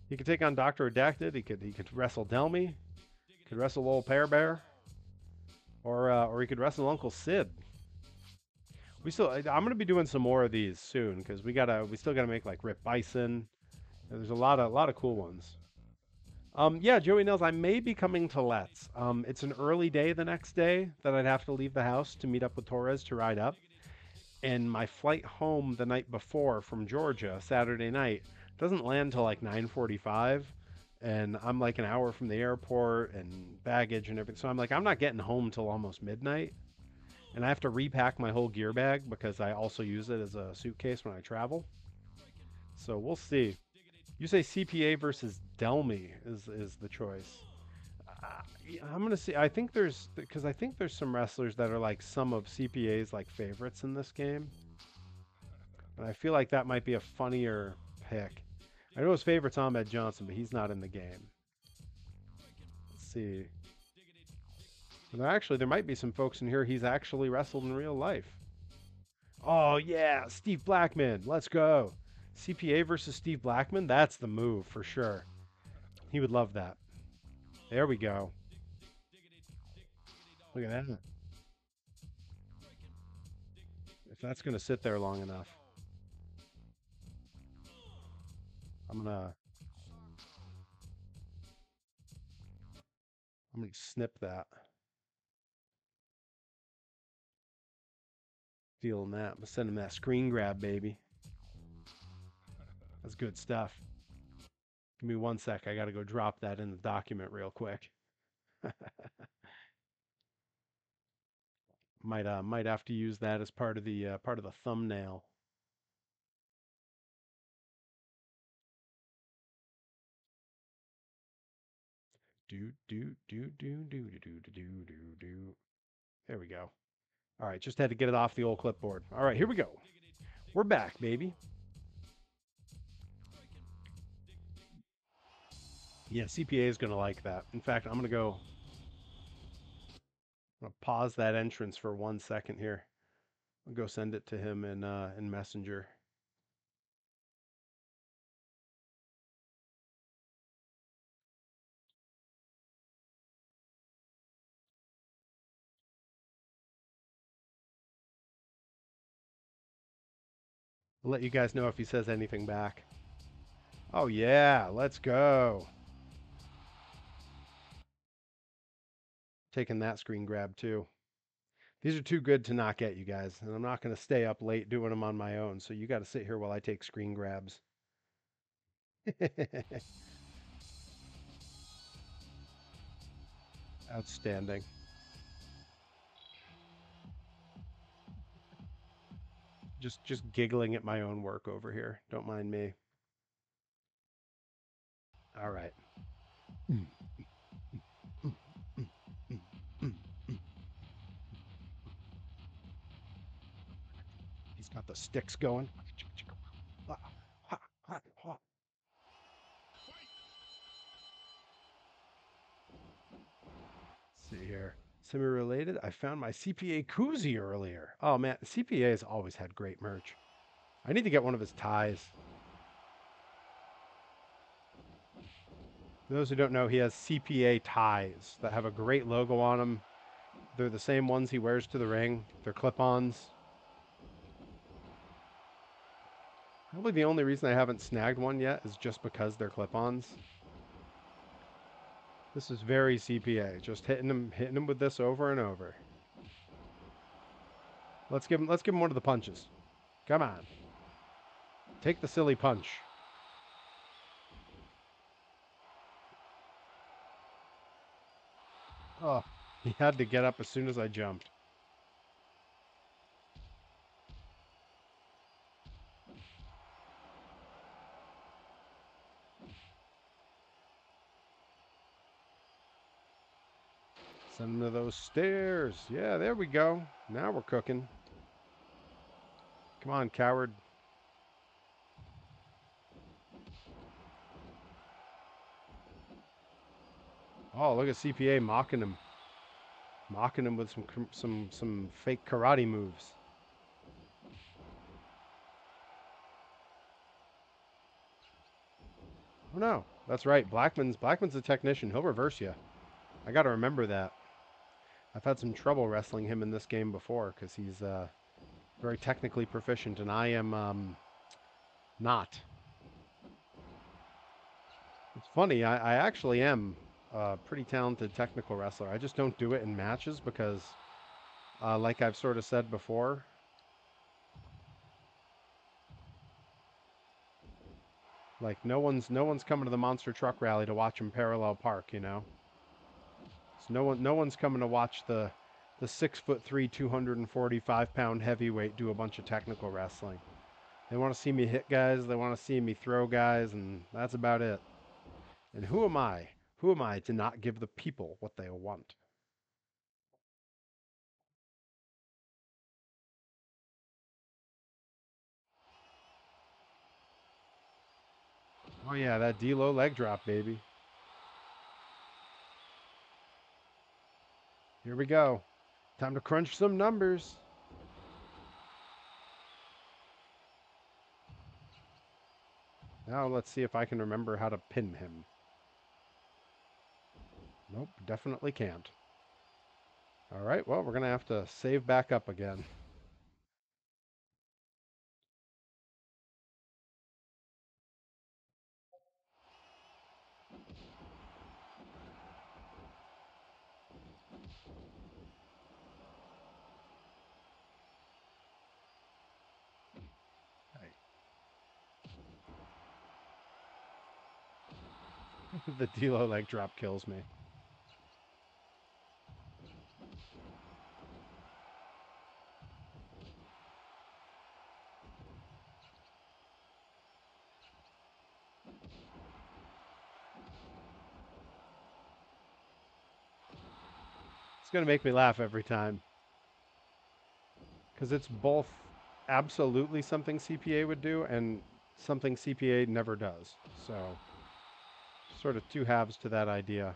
He could take on Dr. Redacted. He could wrestle Delmy. He could wrestle old Pear Bear. Or he could wrestle Uncle Sid. I'm gonna be doing some more of these soon because we still gotta make like Rip Bison. There's a lot of cool ones. Yeah, Joey Nels, I may be coming to Let's. It's an early day the next day that I'd have to leave the house to meet up with Torres to ride up. And my flight home the night before from Georgia, Saturday night, doesn't land till like 9:45, and I'm like an hour from the airport and baggage and everything. So I'm like, I'm not getting home till almost midnight, and I have to repack my whole gear bag because I also use it as a suitcase when I travel. So we'll see. You say CPA versus Delmy is the choice. I'm gonna see. I think there's some wrestlers that are like some of CPA's like favorites in this game, and I feel like that might be a funnier pick. I know his favorite's Ahmed Johnson, but he's not in the game. Let's see. Actually, there might be some folks in here he's actually wrestled in real life. Oh, yeah, Steve Blackman. Let's go. CPA versus Steve Blackman? That's the move for sure. He would love that. There we go. Look at that. If that's going to sit there long enough, I'm going to snip that. Feeling that. I'm going to send him that screen grab, baby. That's good stuff. Give me 1 sec. I got to go drop that in the document real quick. Might have to use that as part of the thumbnail. Do. There we go. All right, just had to get it off the old clipboard. All right, here we go. We're back, baby. Yeah, CPA is going to like that. In fact, I'm going to pause that entrance for 1 second here. I'll go send it to him in Messenger. I'll let you guys know if he says anything back. Oh yeah, let's go. Taking that screen grab too. These are too good to not get, you guys, and I'm not going to stay up late doing them on my own, so you got to sit here while I take screen grabs. Outstanding. Just giggling at my own work over here. Don't mind me. All right. He's got the sticks going. See here. Semi-related, I found my CPA koozie earlier. Oh man, CPA has always had great merch. I need to get one of his ties. For those who don't know, he has CPA ties that have a great logo on them. They're the same ones he wears to the ring. They're clip-ons. Probably the only reason I haven't snagged one yet is just because they're clip-ons. This is very CPA. Just hitting him with this over and over. Let's give him one of the punches. Come on. Take the silly punch. Oh, he had to get up as soon as I jumped. Send him to those stairs. Yeah, there we go. Now we're cooking. Come on, coward. Oh, look at CPA mocking him. Mocking him with some fake karate moves. Oh no, that's right. Blackman's a technician. He'll reverse you. I got to remember that. I've had some trouble wrestling him in this game before because he's very technically proficient, and I am not. It's funny. I actually am a pretty talented technical wrestler. I just don't do it in matches because, like I've sort of said before, like no one's coming to the monster truck rally to watch him parallel park, you know. So no one's coming to watch the 6'3", 245-pound heavyweight do a bunch of technical wrestling. They want to see me hit guys. They want to see me throw guys, and that's about it. And who am I? Who am I to not give the people what they want? Oh yeah, that D-low leg drop, baby. Here we go. Time to crunch some numbers. Now let's see if I can remember how to pin him. Nope, definitely can't. All right, well, we're going to have to save back up again. The Delo leg drop kills me. It's going to make me laugh every time. Because it's both absolutely something CPA would do and something CPA never does. So, sort of two halves to that idea.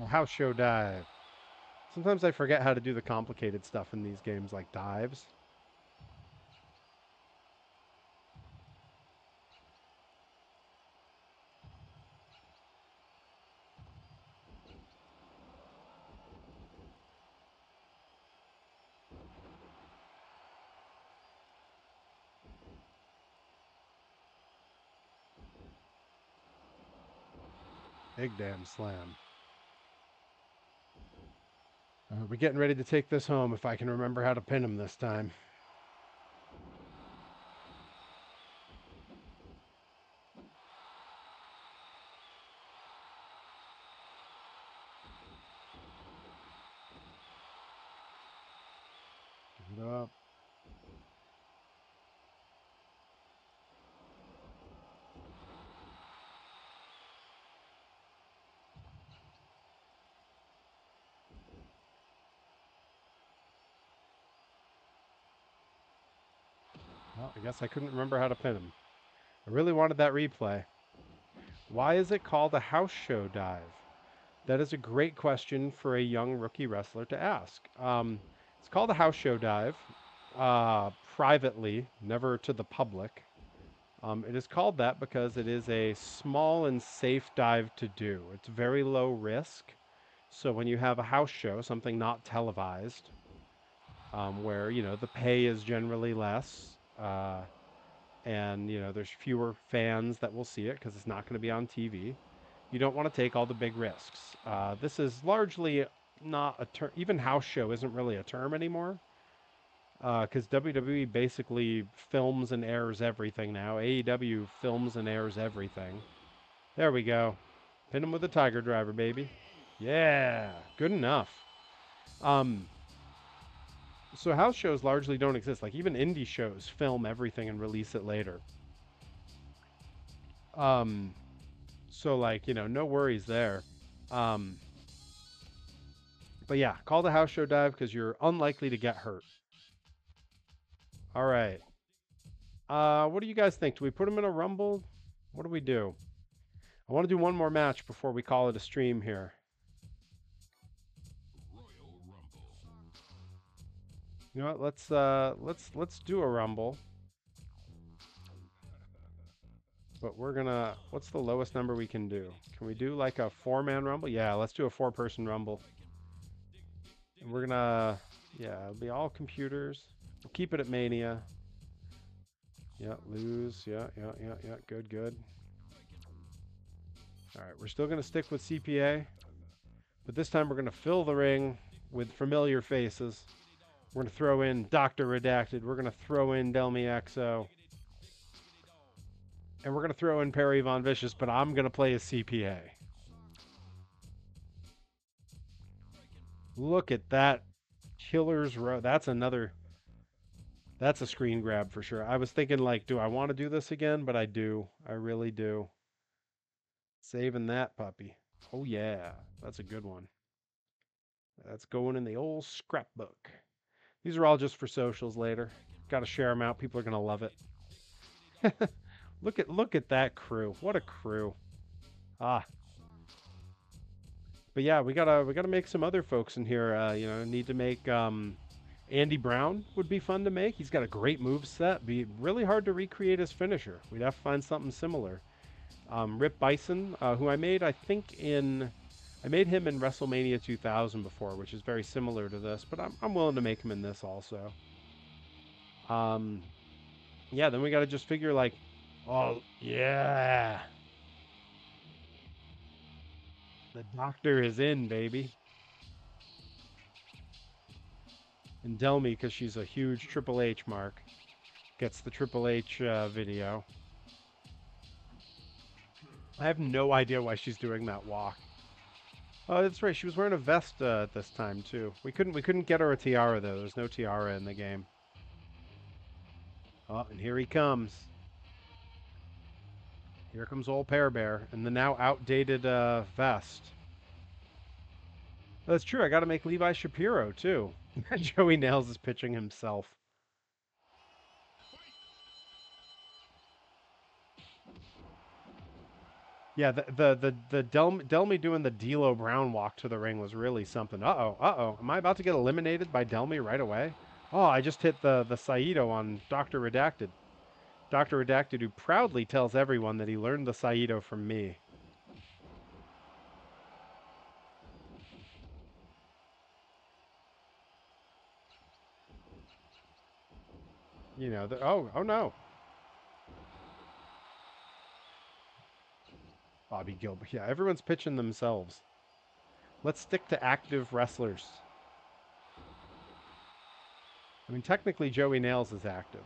House show dive. Sometimes I forget how to do the complicated stuff in these games, like dives. Big damn slam. We're getting ready to take this home if I can remember how to pin him this time. Give it up. Well, I guess I couldn't remember how to pin him. I really wanted that replay. Why is it called a house show dive? That is a great question for a young rookie wrestler to ask. It's called a house show dive, privately, never to the public. It is called that because it is a small and safe dive to do. It's very low risk. So when you have a house show, something not televised, where the pay is generally less, and there's fewer fans that will see it because it's not going to be on TV. You don't want to take all the big risks. This is largely not a term. Even house show isn't really a term anymore because WWE basically films and airs everything now. AEW films and airs everything. There we go. Pin him with a Tiger Driver, baby. Yeah, good enough. Um, so house shows largely don't exist. Like even indie shows film everything and release it later. Um, so like no worries there. Um, but yeah, call the house show dive because you're unlikely to get hurt. All right. What do you guys think? Do we put him in a rumble? What do we do? I want to do one more match before we call it a stream here. You know what? Let's do a rumble. But we're gonna. What's the lowest number we can do? Can we do like a 4-man rumble? Yeah, let's do a 4-person rumble. And we're gonna. Yeah, it'll be all computers. We'll keep it at Mania. Yeah, lose. Yeah, yeah, yeah, yeah. Good, good. All right, we're still gonna stick with CPA, but this time we're gonna fill the ring with familiar faces. We're going to throw in Dr. Redacted. We're going to throw in Delmi XO. And we're going to throw in Perry Von Vicious, but I'm going to play as CPA. Look at that. Killer's Row. That's a screen grab for sure. I was thinking, like, do I want to do this again? But I do. I really do. Saving that puppy. Oh, yeah. That's a good one. That's going in the old scrapbook. These are all just for socials later. Got to share them out. People are gonna love it. Look at that crew. What a crew. Ah, but yeah, we gotta make some other folks in here. Need to make Andy Brown would be fun to make. He's got a great move set. Be really hard to recreate his finisher. We'd have to find something similar. Rip Bison, who I made him in WrestleMania 2000 before, which is very similar to this, but I'm willing to make him in this also. Um, yeah, then we got to just figure like, oh yeah, the doctor is in, baby. And Delmy, because she's a huge Triple H mark, gets the Triple H video. I have no idea why she's doing that walk. Oh, that's right. She was wearing a vest at this time too. We couldn't get her a tiara though. There's no tiara in the game. Oh, and here he comes. Here comes old Pear Bear and the now outdated vest. That's true. I got to make Levi Shapiro too. Joey Nails is pitching himself. Yeah, Delmy doing the D'Lo Brown walk to the ring was really something. Uh oh. Am I about to get eliminated by Delmy right away? Oh, I just hit the Saito on Dr. Redacted. Dr. Redacted, who proudly tells everyone that he learned the Saito from me. Oh no. Bobby Gilbert. Yeah, everyone's pitching themselves. Let's stick to active wrestlers. I mean, technically, Joey Nails is active.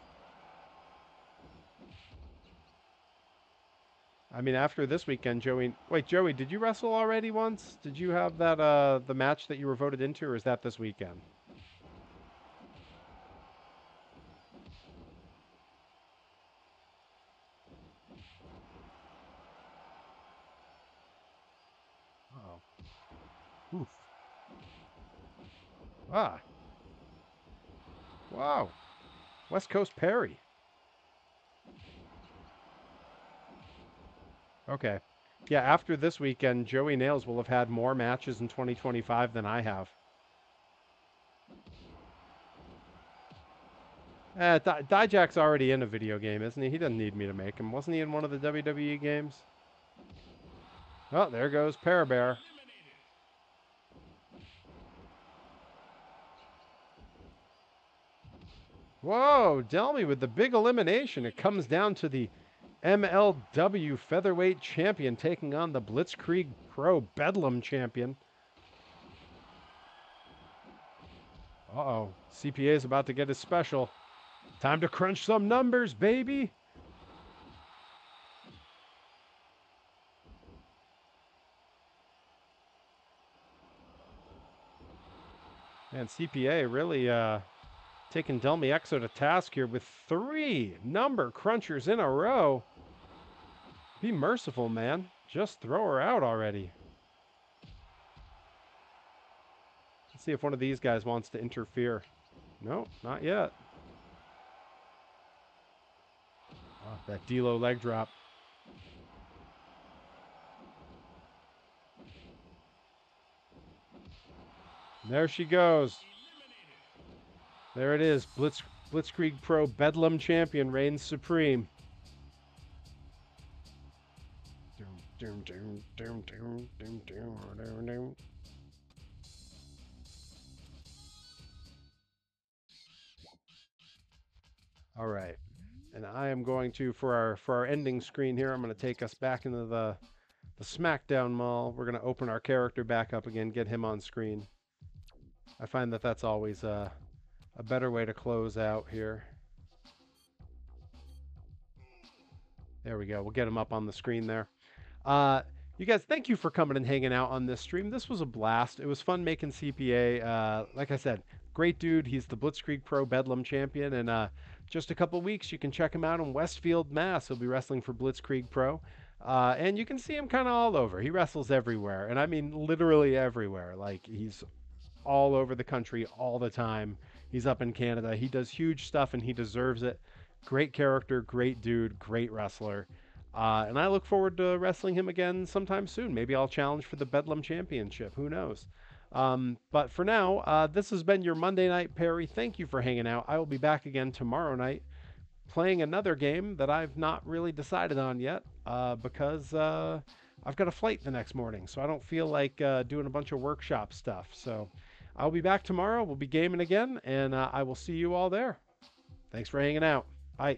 I mean, after this weekend, Joey. Wait, Joey, did you wrestle already once? Did you have that the match that you were voted into, or is that this weekend? Oh. Oof. Ah. Wow. West Coast Perry. Okay. Yeah, after this weekend, Joey Nails will have had more matches in 2025 than I have. Dijak's already in a video game, isn't he? He doesn't need me to make him. Wasn't he in one of the WWE games? Oh, there goes Parabear. Whoa, Delmy with the big elimination. It comes down to the MLW Featherweight Champion taking on the Blitzkrieg Pro Bedlam Champion. Uh-oh. CPA is about to get his special. Time to crunch some numbers, baby. And CPA really taking Delmy Exo to task here with 3 number crunchers in a row. Be merciful, man. Just throw her out already. Let's see if one of these guys wants to interfere. No, not yet. Oh, that D'Lo leg drop. There she goes. There it is. Blitzkrieg Pro Bedlam Champion reigns supreme. All right. And I am going to for our ending screen here, I'm going to take us back into the SmackDown Mall. We're going to open our character back up again, get him on screen. I find that that's always a better way to close out here. There we go. We'll get him up on the screen there. You guys, thank you for coming and hanging out on this stream. This was a blast. It was fun making CPA. Like I said, great dude. He's the Blitzkrieg Pro Bedlam champion. And just a couple weeks, you can check him out in Westfield, Mass. He'll be wrestling for Blitzkrieg Pro. And you can see him kind of all over. He wrestles everywhere. And I mean literally everywhere. Like he's all over the country all the time. He's up in Canada. He does huge stuff and he deserves it. Great character, great dude, great wrestler. And I look forward to wrestling him again sometime soon. Maybe I'll challenge for the Bedlam Championship. Who knows? But for now, this has been your Monday Night Perry. Thank you for hanging out. I will be back again tomorrow night playing another game that I've not really decided on yet because I've got a flight the next morning. So I don't feel like doing a bunch of workshop stuff. So I'll be back tomorrow. We'll be gaming again, and I will see you all there. Thanks for hanging out. Bye.